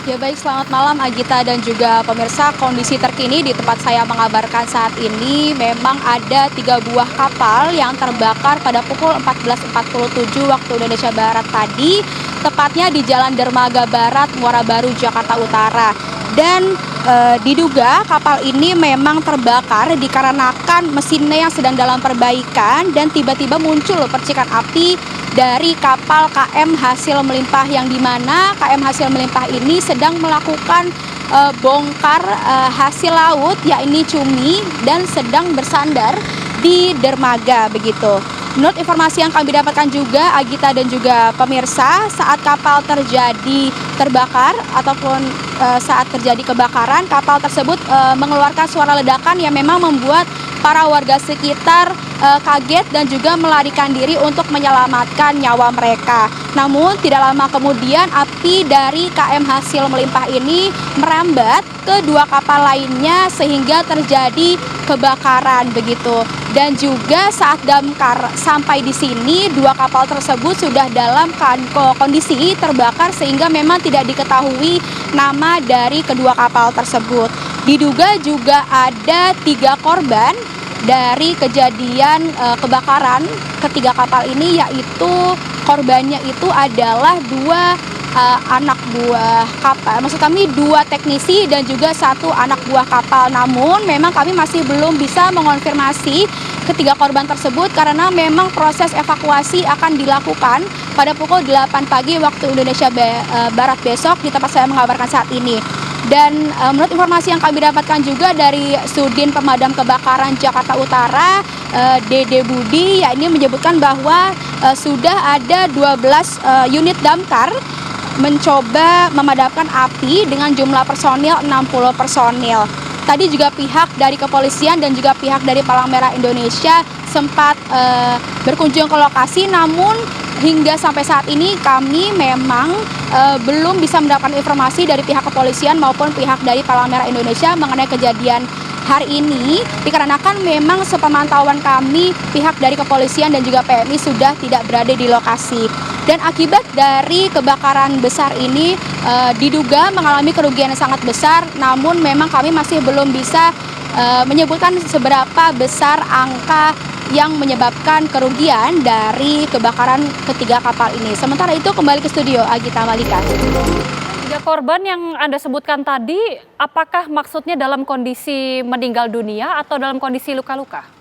Ya baik, selamat malam Agita dan juga pemirsa. Kondisi terkini di tempat saya mengabarkan saat ini memang ada 3 buah kapal yang terbakar pada pukul 14.47 waktu Indonesia Barat tadi, tepatnya di Jalan Dermaga Barat, Muara Baru, Jakarta Utara. Dan diduga kapal ini memang terbakar dikarenakan mesinnya yang sedang dalam perbaikan dan tiba-tiba muncul percikan api dari kapal KM Hasil Melimpah, yang dimana KM Hasil Melimpah ini sedang melakukan bongkar hasil laut, yakni cumi, dan sedang bersandar di dermaga begitu. Menurut informasi yang kami dapatkan juga, Agita dan juga pemirsa, saat kapal terbakar ataupun saat terjadi kebakaran, kapal tersebut mengeluarkan suara ledakan yang memang membuat para warga sekitar kaget dan juga melarikan diri untuk menyelamatkan nyawa mereka. Namun tidak lama kemudian api dari KM Hasil Melimpah ini merambat ke dua kapal lainnya sehingga terjadi kebakaran begitu. Dan juga saat damkar sampai di sini, dua kapal tersebut sudah dalam kondisi terbakar sehingga memang tidak diketahui nama dari kedua kapal tersebut. Diduga juga ada 3 korban dari kejadian kebakaran ketiga kapal ini, yaitu korbannya itu adalah 2 anak buah kapal, maksud kami 2 teknisi dan juga 1 anak buah kapal. Namun memang kami masih belum bisa mengonfirmasi ketiga korban tersebut karena memang proses evakuasi akan dilakukan pada pukul 8 pagi waktu Indonesia Barat besok di tempat saya mengabarkan saat ini. Dan menurut informasi yang kami dapatkan juga dari Sudin Pemadam Kebakaran Jakarta Utara, Dede Budi, ya ini menyebutkan bahwa sudah ada 12 unit damkar mencoba memadamkan api dengan jumlah personil 60 personil. Tadi juga pihak dari kepolisian dan juga pihak dari Palang Merah Indonesia sempat berkunjung ke lokasi, namun hingga sampai saat ini kami memang belum bisa mendapatkan informasi dari pihak kepolisian maupun pihak dari Palang Merah Indonesia mengenai kejadian hari ini, dikarenakan memang sepemantauan kami pihak dari kepolisian dan juga PMI sudah tidak berada di lokasi. Dan akibat dari kebakaran besar ini diduga mengalami kerugian yang sangat besar, namun memang kami masih belum bisa menyebutkan seberapa besar angka yang menyebabkan kerugian dari kebakaran ketiga kapal ini. Sementara itu kembali ke studio, Agita Malika. 3 korban yang Anda sebutkan tadi, apakah maksudnya dalam kondisi meninggal dunia atau dalam kondisi luka-luka?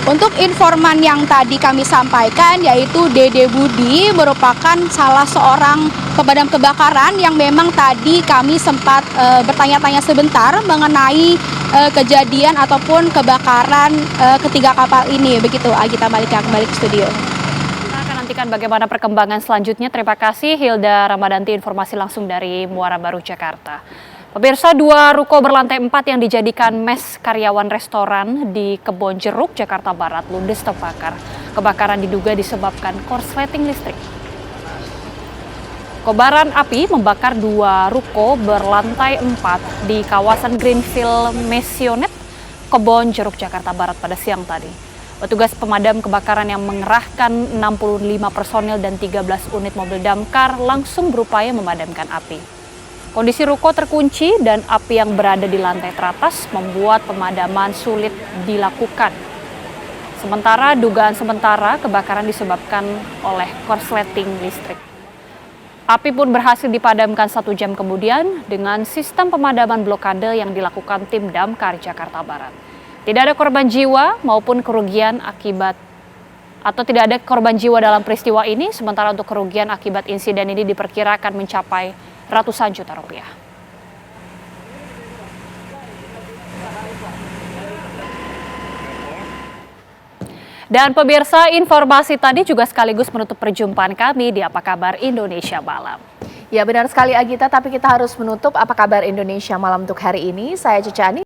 Untuk informan yang tadi kami sampaikan, yaitu Dede Budi merupakan salah seorang pemadam kebakaran yang memang tadi kami sempat bertanya-tanya sebentar mengenai kejadian ataupun kebakaran ketiga kapal ini. Begitu, Agita Malika, kembali ke studio. Kita akan nantikan bagaimana perkembangan selanjutnya. Terima kasih Hilda Ramadanti, informasi langsung dari Muara Baru, Jakarta. Pemirsa, 2 ruko berlantai 4 yang dijadikan mes karyawan restoran di Kebon Jeruk, Jakarta Barat ludes terbakar. Kebakaran diduga disebabkan korsleting listrik. Kobaran api membakar 2 ruko berlantai 4 di kawasan Greenfield Mesionet, Kebon Jeruk, Jakarta Barat pada siang tadi. Petugas pemadam kebakaran yang mengerahkan 65 personil dan 13 unit mobil damkar langsung berupaya memadamkan api. Kondisi ruko terkunci dan api yang berada di lantai teratas membuat pemadaman sulit dilakukan. Sementara dugaan sementara kebakaran disebabkan oleh korsleting listrik. Api pun berhasil dipadamkan 1 jam kemudian dengan sistem pemadaman blokade yang dilakukan tim damkar Jakarta Barat. Tidak ada korban jiwa maupun kerugian akibat tidak ada korban jiwa dalam peristiwa ini, sementara untuk kerugian akibat insiden ini diperkirakan mencapai ratusan juta rupiah. Dan pemirsa, informasi tadi juga sekaligus menutup perjumpaan kami di Apa Kabar Indonesia Malam. Ya benar sekali Agita, tapi kita harus menutup Apa Kabar Indonesia Malam untuk hari ini. Saya Cecani.